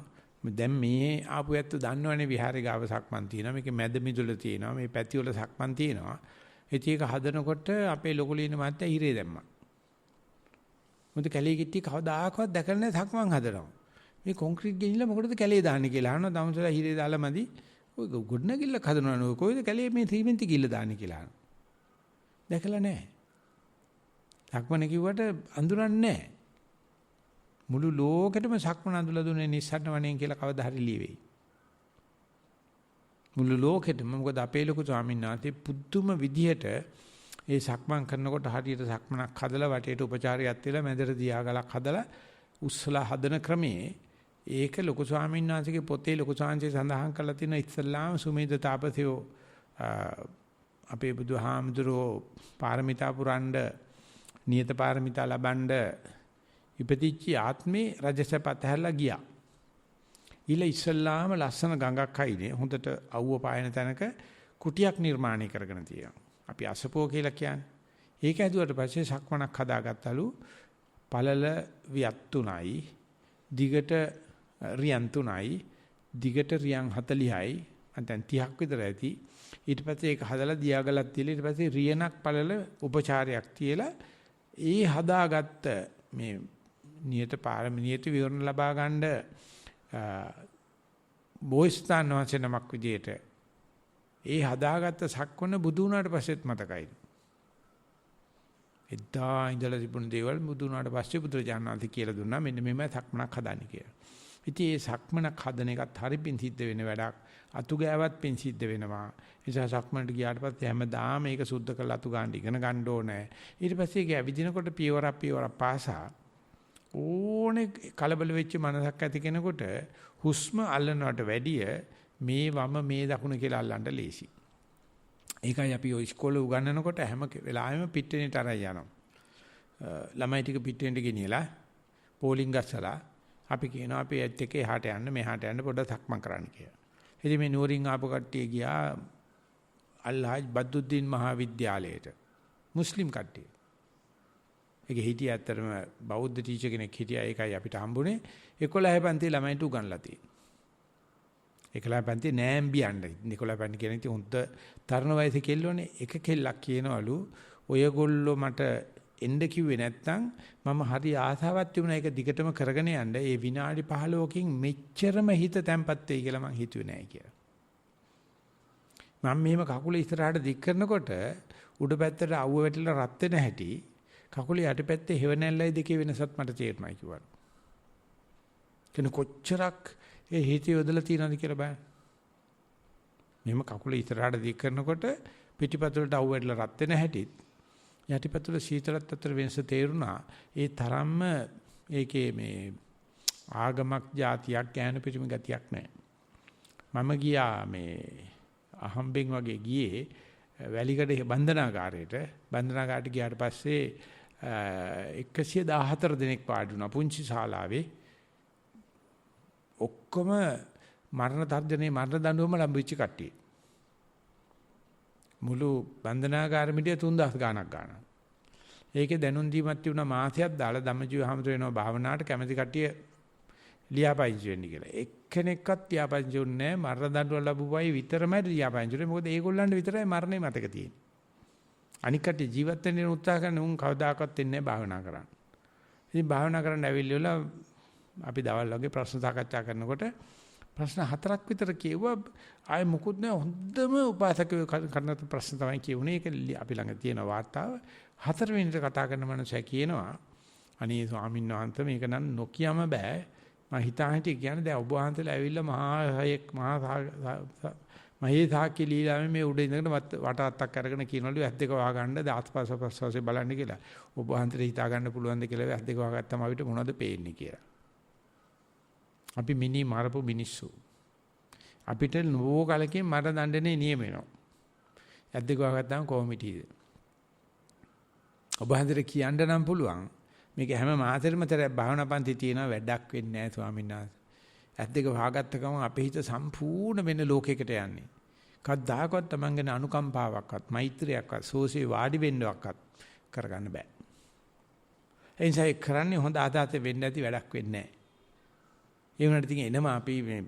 දැන් මේ ආපු ඇත්ත දන්නවනේ විහාරේ ගාව සක්මන් තියෙනවා. මේකේ මැද මිදුල තියෙනවා. මේ පැති වල සක්මන් තියෙනවා. ඉතින් ඒක හදනකොට අපේ ලොකු ලීන මාත්‍ය හිරේ දැම්මා. මොකද කැලේ කිට්ටි කවදාකවත් දැකලා නැහැ සක්මන් හදනවා. මේ කොන්ක්‍රීට් ගෙනිලා මොකටද කැලේ දාන්නේ කියලා අහනවා. තමසලා හිරේ දාලා මදි. ඔය ගොඩනැගිල්ලක් හදනවනේ. කොයිද කැලේ මේ සීමෙන්ති කිල්ල දාන්නේ කියලා අහනවා. දැකලා නැහැ. සක්මන කිව්වට අඳුරන්නේ නැහැ. මුළු ලෝකෙටම සක්මන අඳුලා දුන්නේ නිස්සරණ වණෙන් කියලා කවදා හරි ලියවෙයි. මුළු ලෝකෙටම මොකද අපේ ලොකු ස්වාමීන් වහන්සේ පුදුම විදියට ඒ සක්මන් කරනකොට හරියට සක්මනක් හදලා වටේට උපචාරයක් තියලා මැදට දියාගලක් හදලා උස්සලා හදන ක්‍රමයේ ඒක ලොකු ස්වාමීන් වහන්සේගේ පොතේ ලොකු ස්වාමීන් සඳහන් කරලා තියෙන ඉස්ලාම සුමේද තාපසයෝ අපේ බුදුහාමුදුරෝ පාරමිතා පුරන්න නියත පාරමිතා ලබන්න ඉපදිච්ච ආත්මේ රජසපත හැරලා ගියා. ඊළ ඉස්ලාම ලස්සන ගඟක් අයිනේ හොඳට අවුව පායන තැනක කුටියක් නිර්මාණය කරගෙන තියෙනවා. අපි අසපෝ කියලා කියන්නේ. ඒක ඇදුවට පස්සේ සක්මනක් හදාගත්තලු පළල වියත් 3යි දිගට රියන් 3යි දිගට රියන් 40යි නැත්නම් 30ක් විතර ඇති. ඊට පස්සේ ඒක හදලා දියාගලක් තියලා ඊට පස්සේ රියනක් පළල උපචාරයක් තියලා ඒ හදාගත්ත මේ නියත පාරමිතියට විවරණ ලබා ගන්න බෝසතාණන් වහන්සේ නමක් විදියට ඒ හදාගත්ත සක්වන බුදු වුණාට පස්සෙත් මතකයි. එදා ඉඳලා තිබුණ දේවල් බුදු වුණාට පස්සේ බුදුරජාණන් වහන්සේ කියලා දුන්නා මෙන්න මෙහෙම සක්මනක් හදන්න කියලා. ඉතින් මේ සක්මනක් හදන එකත් හරි පිං සිද්ධ වෙන වැඩක්. අතු ගෑවත් පිං සිද්ධ වෙනවා. ඒ නිසා සක්මනට ගියාට පස්සේ හැමදාම මේක සුද්ධ කරලා අතු ගන්න ඉගෙන ගන්න ඕනේ. ඊට පස්සේ ඒක ඇවිදිනකොට පියවරක් පාසා ඕනේ කලබල වෙච්ච මනසක් ඇති කෙනෙකුට හුස්ම අල්ලනවට වැඩිය මේ වම මේ දකුණ කියලා අල්ලන්න ලේසි. ඒකයි අපි ඔය ඉස්කෝලේ උගන්වනකොට හැම වෙලාවෙම පිට්ටෙනට අරන් යනවා. ළමයි ටික පිට්ටෙනට ගෙනියලා පෝලිං ගස්සලා අපි කියනවා අපි ඇත් එක එහාට යන්න මෙහාට යන්න පොඩ්ඩක් සක්මන් කරන්න කියලා. ඉතින් මේ නුවරින් ආපු කට්ටිය ගියා අල්හාජ් බද්දුද්දීන් මහාවිද්‍යාලයට. මුස්ලිම් කට්ටිය. ඒක හිටිය ඇත්තටම බෞද්ධ ටීචර් කෙනෙක් හිටියා. ඒකයි අපිට හම්බුනේ 11 පන්ති ළමයින්ට උගන්ලා තියෙන්නේ. 11 පන්ති නෑම්බියන්ඩයි. 11 පන්ති කියන ඉතින් හොඳ තරුණ වයසේ කෙල්ලෝනේ. එක කෙල්ලක් කියනවලු ඔයගොල්ලෝ මට එන්න කිව්වේ නැත්තම් මම හරි ආසාවක් තිබුණා ඒක දිගටම කරගෙන යන්න. ඒ විනාඩි 15කින් මෙච්චරම හිත තැම්පත් වෙයි කියලා මං හිතුවේ නෑ කියලා. මම මෙහෙම කකුල ඉස්සරහට දික් කරනකොට උඩ පැත්තට අවුව වැටිලා රත් වෙන හැටි කකුලේ යටිපැත්තේ හෙවණැල්ලයි දෙකේ වෙනසත් මට තේරුණා කිව්වා. කෙන කොච්චරක් ඒ හිතේ යොදලා තියනවද කියලා බලන්න. මෙහෙම කකුල ඉස්සරහට දික් කරනකොට පිටිපතුලට අවුව වැටිලා රත් වෙන හැටිත් යටිපතුල සීතලත් අතර වෙනස තේරුණා. ඒ තරම්ම ඒකේ මේ ආගමක් જાතියක් ඥාන පිටිම ගතියක් නැහැ. මම ගියා මේ අහම්බෙන් වගේ ගියේ වැලිකඩ බන්ධනාගාරයට ගියාට පස්සේ 114 දෙනෙක් වාඩි වුණා පුංචි ශාලාවේ. ඔක්කොම මරණ තර්ජනේ මරණ දඬුවම ලැබිච්ච කට්ටිය. මුළු බන්ධනාගාර මිටිය 3000 ගාණක් ගන්නවා. ඒකේ දැනුම් දීමක් තිබුණා මාසයක් දාලා ධම්මජීව හැමතේ වෙනවා භාවනාවට කැමැති කට්ටිය ලියාපදිංචි වෙන්න කියලා. එක්කෙනෙක්වත් ලියාපදිංචි වුණේ නැහැ. මරණ දඬුවම ලැබුවයි විතරමයි ලියාපදිංචි වුනේ. මොකද ඒගොල්ලන්ට විතරයි මරණය මතක තියෙන්නේ. අනික් කට්ටිය ජීවත් වෙන්න උත්සාහ කරන උන් කවදාකවත් වෙන්නේ නැහැ භාවනා කරන්න. ඉතින් භාවනා කරන්න ඇවිල්ලා අපි දවල් වගේ ප්‍රශ්න සාකච්ඡා කරනකොට ප්‍රශ්න 4ක් විතර කියුවා. ආයේ මොකුත් නෑ හොඳම උපාසකයෝ කරන ප්‍රශ්න තමයි කියුනේ. ඒක අපි ළඟ තියෙන වාර්තාව 4 වෙනිට කතා කරන මනුස්සයා කියනවා අනේ ස්වාමීන් වහන්සේ මේක නම් නොකියම බෑ. මම හිතාහිටි කියන්නේ දැන් ඔබ වහන්සේලා ඇවිල්ලා මහේ සාක්‍ය ලීලාවේ මේ උඩ ඉඳගෙන වට අත්තක් අරගෙන කියනවලු ඇස් දෙක වහගන්න දාස්පස පස්සේ බලන්න කියලා. ඔබ වහන්සේට හිතා ගන්න පුළුවන්ද කියලා ඇස් දෙක වහගත්තාම අපිට මොනවද පේන්නේ කියලා. අපි මිනි මරපු මිනිස්සු. අපිට නෝ කලකින් මර දඬනේ නියම වෙනවා. ඇස් දෙක වහගත්තාම කොහොම හිටියේද? ඔබ වහන්සේට කියන්න නම් පුළුවන්. මේක හැම මාසෙම භාවනා පන්ති තියෙනවා වැඩක් වෙන්නේ නැහැ ස්වාමීන් වහන්සේ. ඇස් දෙක වහගත්ත ගමන් අපේ හිත සම්පූර්ණ වෙන ලෝකයකට යන්නේ. කවදාකවත් තමන්ගෙන අනුකම්පාවක්වත් මෛත්‍රියක්වත් සෝසේ වාඩි වෙන්නවක්වත් කරගන්න බෑ. ඒ නිසා ඒ කරන්නේ හොඳ ආදාත වෙන්න ඇති වැඩක් වෙන්නේ නැහැ. ඒ වුණාට ඉතින් එනම අපි මේ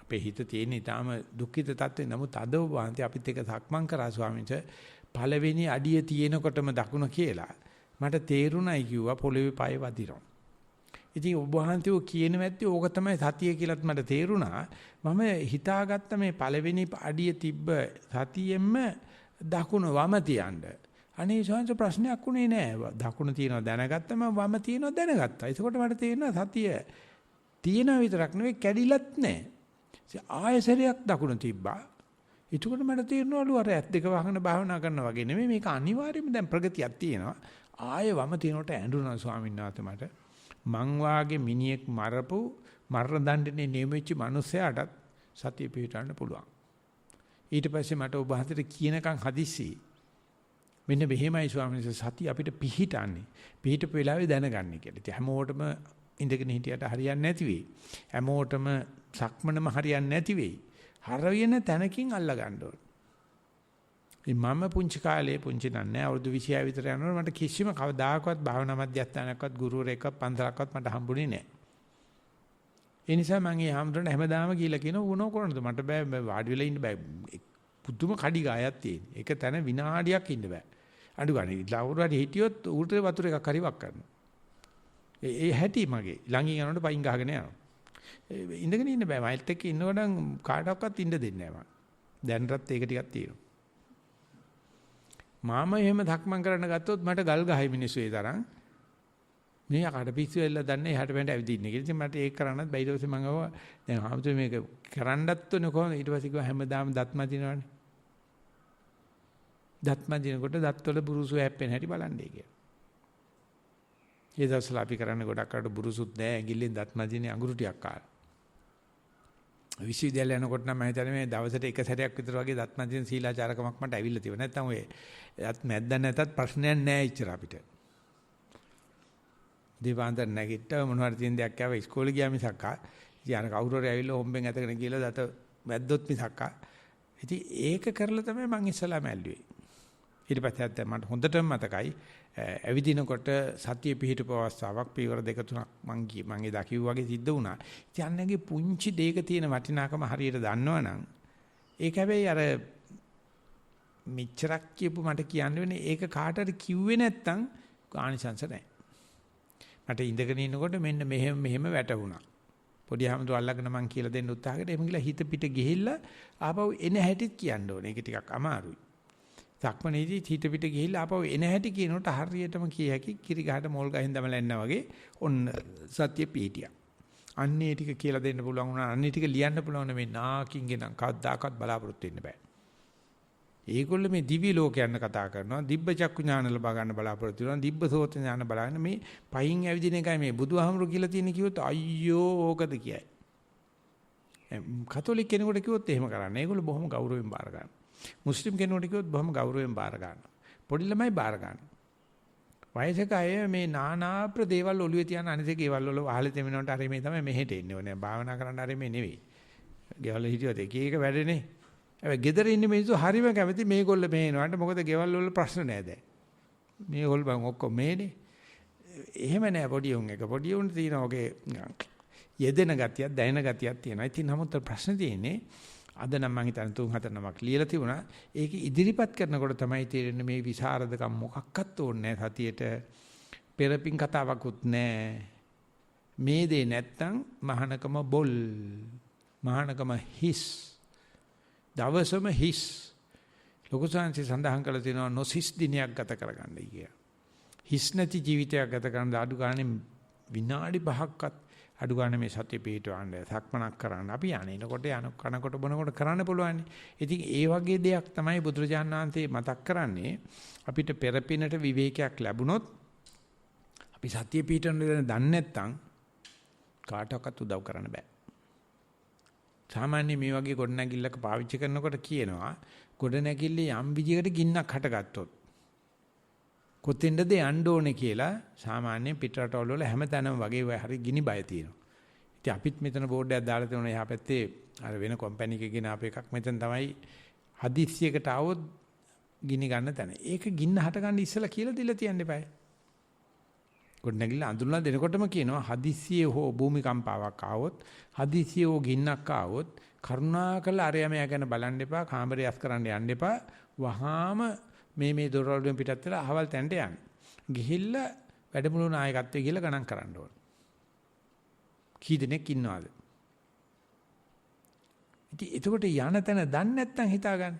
අපේ හිත තියෙන ඊටාම දුක්ඛිත තත්ත්වේ. නමුත් අද වහන්සේ අපිත් එක්ක සක්මන් කරා ස්වාමීන් වහන්සේ පළවෙනි අඩිය තියෙනකොටම දකුණ කියලා. මට තේරුණයි කිව්වා පොළවේ පය වදිනවා. ඉතින් ඔබ වහන්සේ කියන වැද්දේ ඕක තමයි සතිය කියලාත් මට තේරුණා. මම හිතාගත්ත මේ පළවෙනි අඩිය තිබ්බ සතියෙම දකුණ වම තියන්න. අනේ සෝන්ස ප්‍රශ්නයක් උනේ නෑ. දකුණ තියනවා දැනගත්තම වම තියනවා දැනගත්තා. ඒකකොට මට තේරෙනවා සතිය තියෙනවා විතරක් නෙවෙයි කැඩිලත් නෑ. ආයසරයක් දකුණ තිබ්බා. ඒකකොට මට තේරෙනවලු අර ඇස් දෙක වහගෙන භාවනා කරනවා වගේ නෙමෙයි මේක අනිවාර්යයෙන්ම දැන් ප්‍රගතියක් තියෙනවා. ආයෙ වම තියනකොට ඇඬුණා ස්වාමීන් වහන්සේ මට. මං වාගේ මිනිහෙක් මරපු මරණ දඬුවමේ නියමෙච්ච මිනිසයාටත් සතිය පිටවන්න පුළුවන්. ඊට පස්සේ මට ඔබ හතර කියනකම් හදිස්සි මෙන්න මෙහෙමයි ස්වාමීන් වහන්සේ සතිය අපිට පිහිටන්නේ. පිහිටපු වෙලාවේ දැනගන්නේ කියලා. ඉතින් හැමෝටම ඉඳගෙන හිටියට හරියන්නේ නැති වෙයි. හැමෝටම සක්මනම හරියන්නේ නැති වෙයි. හරියන තැනකින් අල්ල ගන්න ඕනේ. මම පුංචි කාලේ පුංචි නන්නේ අවුරුදු 26 විතර යනකොට මට කිසිම කවදාකවත් භාවනා මධ්‍යස්ථානයක්වත් ගුරුවරයෙක්වත් පන්සලක්වත් මට හම්බුනේ නැහැ. ඒ නිසා මම ඒ හැමදෙරණ හැමදාම කියලා කියන වුණෝ කරනද මට බෑ වාඩි වෙලා ඉන්න බෑ. පුදුම කඩි ගායක් තියෙන. ඒක තන විනාඩියක් ඉන්න බෑ. අඩු ගන්න. ලවුරු හරි හිටියොත් ඌට වතුර එකක් හරි වක් කරනවා. ඒ හැටි මගේ ළඟින් යනකොට පයින් ගහගෙන යනවා. ඉඳගෙන ඉන්න බෑ. මයිල්ත් එක්ක ඉන්නකොට කාටවත් ඉන්න දෙන්නේ නැහැ මම. දැනටත් ඒක ටිකක් තියෙනවා. මාම එහෙම ධක්මං කරන්න ගත්තොත් මට ගල් ගහයි මිනිස්සු ඒ තරම්. මේ අකට පිස්සු වෙලා දන්නේ එහාට පැනට ඇවිදින්නේ කියලා. ඉතින් මට ඒක කරන්නත් බැයි දවසේ මම ගාව දැන් ආමුතු මේක කරන්නත් ඕනේ කොහොමද? ඊට පස්සේ කිව්වා හැමදාම දත් මදිනවනේ. දත් මදිනකොට දත්වල බුරුසු හැප්පෙන හැටි බලන්නේ කියලා. ඒ දවස්වල අපි කරන්නේ ගොඩක් අකට බුරුසුත් නැහැ ඇඟිල්ලෙන් දත් මදිනේ අඟුරු ටිකක් කාලා. විශ්වවිද්‍යාලය යනකොට නම් මම හිතන්නේ මේ දවසට එක සැරයක් විතර වගේ දත් මදින සීලාචාරකමක් මට ඇවිල්ලා තියෙනවා. නැත්තම් ඔය දත් මැද්දක් නැතත් ප්‍රශ්නයක් නැහැ ඉච්චර අපිට. දිවාන්තර නැගිට මොනවාරි තියෙන දෙයක් ආව ඉස්කෝලේ ගියා මිසක්කා. ඉතින් අර කවුරු හරි ඇවිල්ලා හොම්බෙන් ඇතගෙන ගිහලා දත වැද්දොත් මිසක්කා. ඉතින් ඒක කරලා තමයි මම ඉස්සලාම ඇල්ලුවේ. ඊට පස්සේ මට හොඳටම මතකයි ඇවිදිනකොට සතිය පිහිටපු අවස්ථාවක් පීවර දෙක තුනක් මං ඒ දකිව් වගේ සිද්ධ වුණා. ඉතින් අන්නගේ පුංචි දෙයක තියෙන වටිනාකම හරියට දන්නවනම් ඒක හැබැයි අර මෙච්චරක් කියපු මට කියන්න වෙන්නේ ඒක කාටද කිව්වේ නැත්තම් ආනිසංස නැහැ. මට ඉඳගෙන ඉන්නකොට මෙන්න මෙහෙම වැටුණා. පොඩි හැමදෝ අල්ලගෙන මං කියලා දෙන්න උත්සාහ කරේ. එහෙම ගිහලා හිත පිට ගිහිල්ලා ආපහු එන හැටිත් කියන්න ඕනේ. ඒක ටිකක් අමාරුයි. සක්මනේදී හිත පිට ගිහිල්ලා ආපහු එන හැටි කියනකොට හරියටම කිය හැකි කිරි ගහට මෝල් ගහින් දමලා එන්නා වගේ ඔන්න සත්‍ය පීටියක්. අන්නේ ටික කියලා දෙන්න පුළුවන් වුණා. අන්නේ ටික ලියන්න පුළුවන් මේ නාකින්ගේ නම් කවදාකවත් බලාපොරොත්තු වෙන්න බෑ. ඒගොල්ලෝ මේ දිවි ලෝකයන් කතා කරනවා. දිබ්බ චක්කු ඥාන ලබා ගන්න බලාපොරොත්තු වෙනවා. දිබ්බ සෝත ඥාන බලන්න මේ පයින් ඇවිදින එකයි මේ බුදුහාමුදුරු කියලා තියෙන කිව්වොත් අයියෝ ඕකද කියයි. කතෝලික කෙනෙකුට කිව්වොත් එහෙම කරන්නේ. ඒගොල්ලෝ බොහොම ගෞරවයෙන් බාර ගන්නවා. මුස්ලිම් කෙනෙකුට කිව්වොත් බොහොම ගෞරවයෙන් බාර ගන්නවා. පොඩි ළමයි බාර ගන්නවා. වයසක අය මේ නානා ප්‍රදේවල් ඔළුවේ තියන අනිත් ඒවල් වල වහලේ තෙමනකට හරි මේ තමයි මෙහෙට එන්නේ ඕනේ. භාවනා කරන්න හරි මේ නෙවෙයි. ගෙවල් හිටියොත් එක එක වැඩනේ. හැබැයි ගෙදර ඉන්න මිනිස්සු හරිම කැමති මේගොල්ල මේනවට මොකද ගෙවල් වල ප්‍රශ්න නෑ දැන්. මේගොල්ල බං ඔක්කොම මේනේ. එහෙම නෑ පොඩි උන් එක. පොඩි උන් තියෙන ඔගේ යෙදෙන ගතියක් දැනෙන ගතියක් තියෙනවා. ඉතින් නමුත් ප්‍රශ්න තියෙන්නේ අද නම් මම හිතන්නේ 3-4 නමක් ලියලා තිබුණා. ඒක ඉදිරිපත් කරනකොට තමයි තේරෙන්නේ මේ විසරදකම් මොකක්වත් ඕනේ නැහැ සතියේට. පෙරපින් කතාවකුත් නැහැ. මේ දේ නැත්තම් මහානකම බොල්. මහානකම හිස්. දවසම හිස්. ලොකු සංසි සඳහන් කළ තියෙනවා නොසිස් දිනයක් ගත කරගන්නයි කිය. හිස් නැති ජීවිතයක් ගත කරන්න අඩු ගානේ විනාඩි 5ක්වත් අඩු ගන්න මේ සතිය පිටවන්න සක්මනක් කරන්න අපි යනකොට කනකොට බොනකොට කරන්න පුළුවන්. ඉතින් ඒ වගේ දෙයක් තමයි බුදුරජාණන් වහන්සේ මතක් කරන්නේ. අපිට පෙරපිනට විවේකයක් ලැබුණොත් අපි සතිය පිටවන්න දන්නේ නැත්නම් කාටවත් උදව් කරන්න බෑ. සාමාන්‍ය මේ වගේ ගොඩනැගිල්ලක පාවිච්චි කරනකොට කියනවා ගොඩනැගිල්ලේ යම් විදියකට ගින්නක් හටගත්තොත් කොතෙන්ද යන්න ඕනේ කියලා සාමාන්‍ය පිටරටවල වල හැමතැනම වගේ හරි ගිනි බය තියෙනවා. ඉතින් අපිත් මෙතන බෝඩ් එකක් දාලා තියෙනවා එහා පැත්තේ අර වෙන කම්පැනි එකකින් ආපු එකක් මෙතන තමයි හදිස්සියකට આવොත් ගිනි ගන්න තැන. ඒක ගින්න හට ගන්න ඉස්සලා කියලා දීලා තියන්න එපායි. ගොඩනැගිල්ල අඳුරලා දෙනකොටම කියනවා හදිස්සියේ හෝ භූමිකම්පාවක් ආවොත් හදිස්සියේ හෝ ගින්නක් ආවොත් කරුණාකරලා අරයමයා ගැන බලන්න එපා කාමරේ යස් කරන්න යන්න එපා වහාම මේ දොරවල් වලින් පිටත් වෙලා අහවල් තැනට යන්න. ගිහිල්ලා වැඩමුළු නායකත්වයේ ගිහිල්ලා ගණන් කරන්න ඕන. කී දෙනෙක් ඉන්නවද? ඉතින් එතකොට යන තැන දන්නේ නැත්නම් හිතා ගන්න.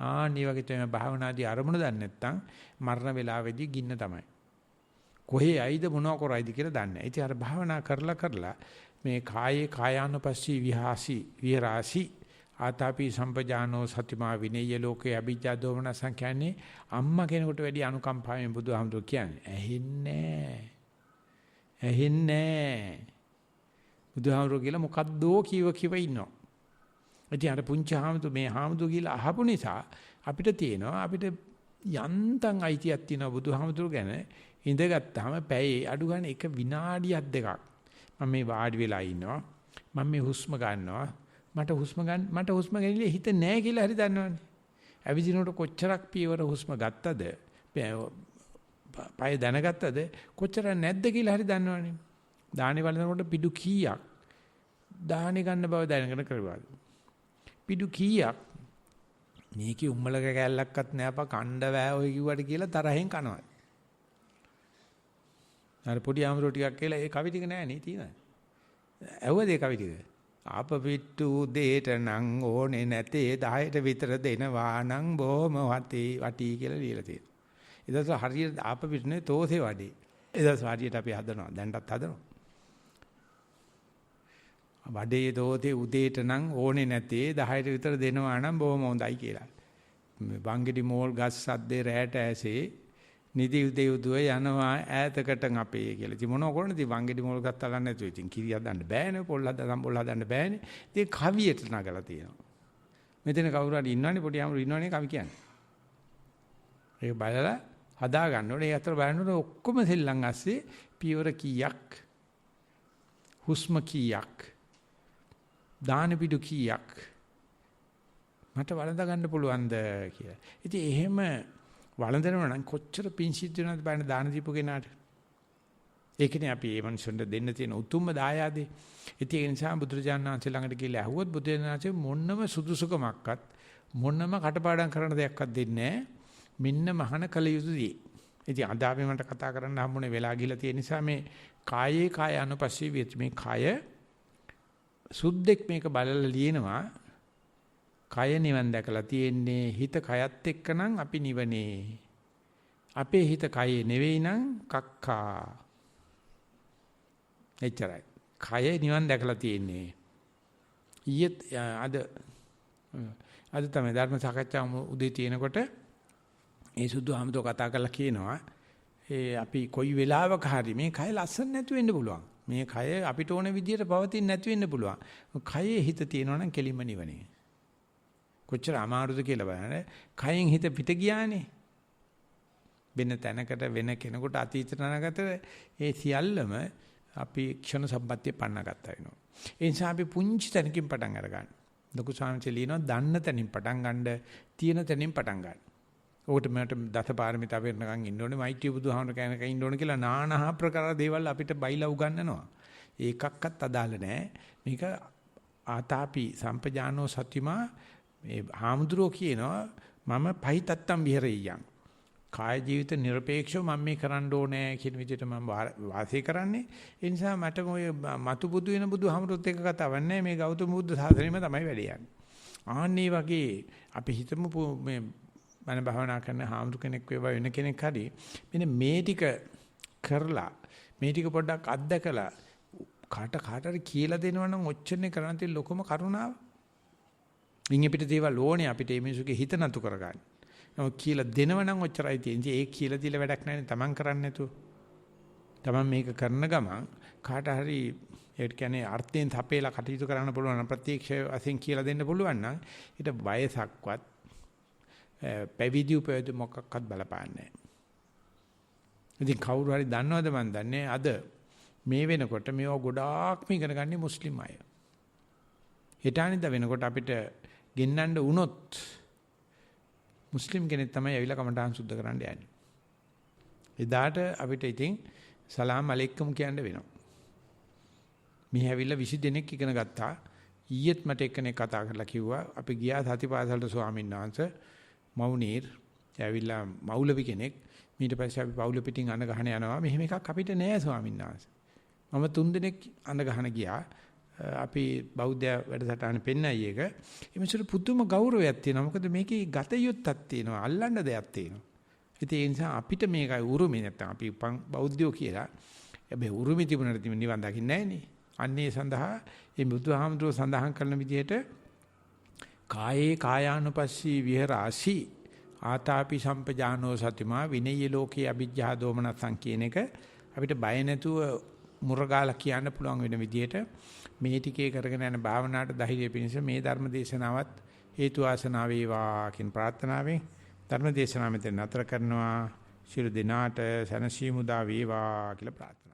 ආන්නේ වගේ තමයි භාවනාදී අරමුණ දන්නේ නැත්නම් මරණ වේලාවේදී ගින්න තමයි. කොහේ ඇයිද මොනව කරයිද කියලා දන්නේ නැහැ. ඉතින් අර භාවනා කරලා මේ කායේ කායානුපස්සී විහාසි ආතාපි සම්පජානෝ සතිමා විනේය ලෝකේ අභිජ්ජා දෝමන සංඛ්‍යානේ අම්මා කෙනෙකුට වැඩි අනුකම්පාවෙන් බුදුහාමුදුරුවෝ කියන්නේ. ඇහෙන්නේ බුදුහාමුදුරුවෝ කියලා මොකද්දෝ කිව ඉන්නවා. ඉතින් අර පුංචි හාමුදුරුවෝ මේ හාමුදුරුවෝ කියලා අහපු නිසා අපිට තියෙනවා අපිට යන්තම් අයිතියක් තියෙනවා බුදුහාමුදුරුවෝ ගැන ඉඳගත්තාම පැයේ අඩු ගන්න එක විනාඩියක් දෙකක් මම මේ වාඩි වෙලා ඉන්නවා මම මේ හුස්ම ගන්නවා මට හුස්ම ගැනීමේ හිත නැහැ කියලා හරි දන්නවනේ. ඇවිදිනකොට කොච්චරක් පියවර හුස්ම ගත්තද පය දැනගත්තද කොච්චර නැද්ද කියලා හරි දන්නවනේ. දාහනේ වළඳනකොට පිඩු කීයක් දාහනේ ගන්න බව දැනගෙන කරුවාද? පිඩු කීයක් මේකේ උම්මලක කැලලක්වත් නෑ අපා කණ්ඩ වෑ ඔය කිව්වට කියලා තරහෙන් කනවා. අර පොඩි ආමරෝ ටිකක් කියලා ඒ කවි ටික නෑ නේ තියෙනවා. ඇහුවද ඒ කවි ටික? ආප පිට්ටු දෙයට නං ඕනේ නැතේ 10ට විතර දෙනවා නං බොම වටි කියලා ලියලා තියෙනවා. ඊදස හරියට ආප පිටුනේ තෝසේ වඩේ. ඊදස හරියට අපි හදනවා. දැන්ටත් හදනවා. වඩේ දෝතේ උදේට නම් ඕනේ නැතේ 10ට විතර දෙනවා නම් බොහොම හොඳයි කියලා. වංගෙඩි මෝල් ගස් සද්දේ රැට ඇසේ නිදි උදේ උදුව යනවා ඈතකට අපේ කියලා. ඉතින් මොනව කරන්නේ? ඉතින් වංගෙඩි මෝල් ගස් තලන්න නැතුව ඉතින් කිරි හදන්න බෑනේ. පොල් හදන්න බෑනේ. ඉතින් කවියට නගලා තියෙනවා. මෙතන කවුරු හරි ඉන්නවනේ පොඩි ආමරු ඉන්නවනේ කවි කියන්නේ. ඒක බලලා හදා ගන්න ඕනේ. ඒ අතර බලනකොට ඔක්කොම සෙල්ලම් ඇස්සේ පියවර කීයක් හුස්ම කීයක් දාන පිටු කීයක් මට වළඳ ගන්න පුළුවන්ද කියලා. ඉතින් එහෙම වළඳනවා නම් කොච්චර පිංසිත් වෙනවද බලන්න දාන දීපු කෙනාට. ඒකනේ අපි මේ මනුස්සෙන්ට දෙන්න තියෙන උතුම්ම දායාදේ. ඉතින් ඒ නිසා බුදුරජාණන් වහන්සේ ළඟට ගිහලා ඇහුවොත් බුදුරජාණන් වහන්සේ මොනම සුදුසුකමක්වත් මොනම කටපාඩම් කරන දෙයක්වත් දෙන්නේ නැහැ. මෙන්න මහාන කල යුතුදී. ඉතින් අද අපි මට කතා කරන්න හම්බුනේ වෙලා ගිහලා තියෙන නිසා මේ කායේ කාය අනුපස්සී විත් මේ කය සුද්දෙක් මේක බලලා ලියනවා කය නිවන් දැකලා තියෙන්නේ හිත කයත් එක්කනම් අපි නිවනේ අපේ හිත කයේ නෙවෙයි නම් කක්කා එච්චරයි කය නිවන් දැකලා තියෙන්නේ ඊයේත් අද තමයි ධර්ම සාකච්ඡාව උදේ තියෙනකොට ඒ සුදු ආමතෝ කතා කරලා කියනවා අපි කොයි වෙලාවක හරි මේ කය ලස්සන නැතු වෙන්න පුළුවන්. මේ කය අපිට ඕන විදියට පවතින්නේ නැති වෙන්න පුළුවන්. කයේ හිත තියෙනවා නම් කෙලින්ම නිවනේ. කොච්චර අමාරුද කියලා බලන්න. කයෙන් හිත පිට ගියානේ. වෙන තැනකට වෙන කෙනෙකුට අතීතයට නගත ඒ සියල්ලම අපි ක්ෂණ සම්පත්තිය පන්න ගත්තා වෙනවා. ඒ නිසා අපි පුංචි තැනකින් පටන් අරගන්න. ලොකු සාංශය ලියනවා දන්න තැනින් පටන් ගන්න, තියෙන තැනින් පටන් ගන්න. ඔකට මට දසපාරමිතා වෙනකන් ඉන්න ඕනේ, මෛත්‍රී බුදුහාමර කැනක ඉන්න ඕනේ කියලා নানা ආකාර දේවල් අපිට බයිලා උගන්වනවා. ඒකක්වත් අදාළ නැහැ. මේක ආතාපි සම්පජානෝ සතිමා මේ හාමුදුරුවෝ කියනවා මම පහිතත්තම් විහෙරෙය්‍යං. කාය ජීවිත নিরপেক্ষව මම මේ කරන්න ඕනේ කියන විදිහට මම වාසය කරන්නේ. ඒ නිසා මට ඔය මතු බුදු වෙන බුදුහාමුදුරුවොත් එක්ක කතාවක් නැහැ. මේ ගෞතම බුද්ධ ශාසනයෙම තමයි වැඩේ යන්නේ. ආන්නේ වගේ අපි හිතමු මේ මන භාවනා කරන හාමුදුර කෙනෙක් වේවා වෙන කෙනෙක් හරි මෙන්න මේ ටික කරලා මේ ටික පොඩ්ඩක් අත්දකලා කාට හරි කියලා දෙනවා නම් ඔච්චරනේ කරන්න තියෙන ලොකම කරුණාව. ඉන්නේ පිට දේවල් ඕනේ අපිට මේ මිනිසුගේ හිත නතු කරගන්න. නමුත් කියලා දෙනව නම් ඔච්චරයි තියෙන්නේ. ඒක කියලා දීලා වැඩක් නැහැ නේ. Taman කරන්නේ නැතුව. Taman මේක කරන ගමන් කාට හරි ඒ කියන්නේ අර්ථයෙන් තපේලා කටයුතු කරන්න පුළුවන් නම් ප්‍රත්‍යක්ෂ වශයෙන් කියලා දෙන්න පුළුවන් නම් ඊට වයසක්වත් පැවිදි උපයෝග මොකක්වත් බලපාන්නේ නැහැ. ඉතින් කවුරු හරි දන්නවද මන් දන්නේ අද මේ වෙනකොට මේවා ගොඩාක්ම ඉගෙන ගන්නේ මුස්ලිම් අය. හිතානින්ද වෙනකොට අපිට ගෙන්නන්න වුණොත් මුස්ලිම් කෙනෙක් තමයි ඇවිල්ලා කමටහන් සුද්ධ කරන්න යන්නේ. එදාට අපිට ඉතින් සලාම් අලයිකුම් කියන්න වෙනවා. මේ ඇවිල්ලා 20 දෙනෙක් ඉගෙන ගත්තා. ඊයේත් මට එක්කෙනෙක් කතා කරලා කිව්වා අපි ගියා සතිපාසලට ස්වාමීන් වහන්සේ මවුනීර් ඇවිල්ලා මෞලවි කෙනෙක්. ඊට පස්සේ අපි පවුල පිටින් අඬ ගහන යනවා. මෙහෙම එකක් අපිට නෑ ස්වාමීන් වහන්සේ. මම 3 දෙනෙක් අඬ ගහන ගියා. අපි බෞද්ධ වැඩසටහන පෙන්නයි ඒක. ඒ මිනිස්සුන්ට පුදුම ගෞරවයක් තියෙනවා. මොකද මේකේ ගත යුත්තක් තියෙනවා. අල්ලන්න දෙයක් තියෙනවා. ඉතින් ඒ නිසා අපිට මේකයි උරුමේ නැත්තම් අපි බෞද්ධයෝ කියලා. හැබැයි උරුමේ තිබුණාට නිවන් දකින්නේ නැහනේ. අන්නේ සඳහා මේ බුදුහාමුදුරුවෝ සඳහන් කරන විදිහට කායේ කායානුපස්සී විහෙරාසි ආතාපි සම්පජානෝ සතිමා විනය්‍ය ලෝකේ අවිජ්ජා දෝමනසං කියන එක අපිට බය නැතුව මුරගාලා කියන්න පුළුවන් වෙන විදිහට මේ ටිකේ කරගෙන යන භාවනාවට ධෛර්යය පිණිස මේ ධර්ම දේශනාවත් හේතු ආසනාව වේවා කියන ප්‍රාර්ථනාවෙන් ධර්ම දේශනාව මෙතන නතර කරනවා. ශිරු දිනාට සනසීමුදා වේවා කියලා ප්‍රාර්ථනා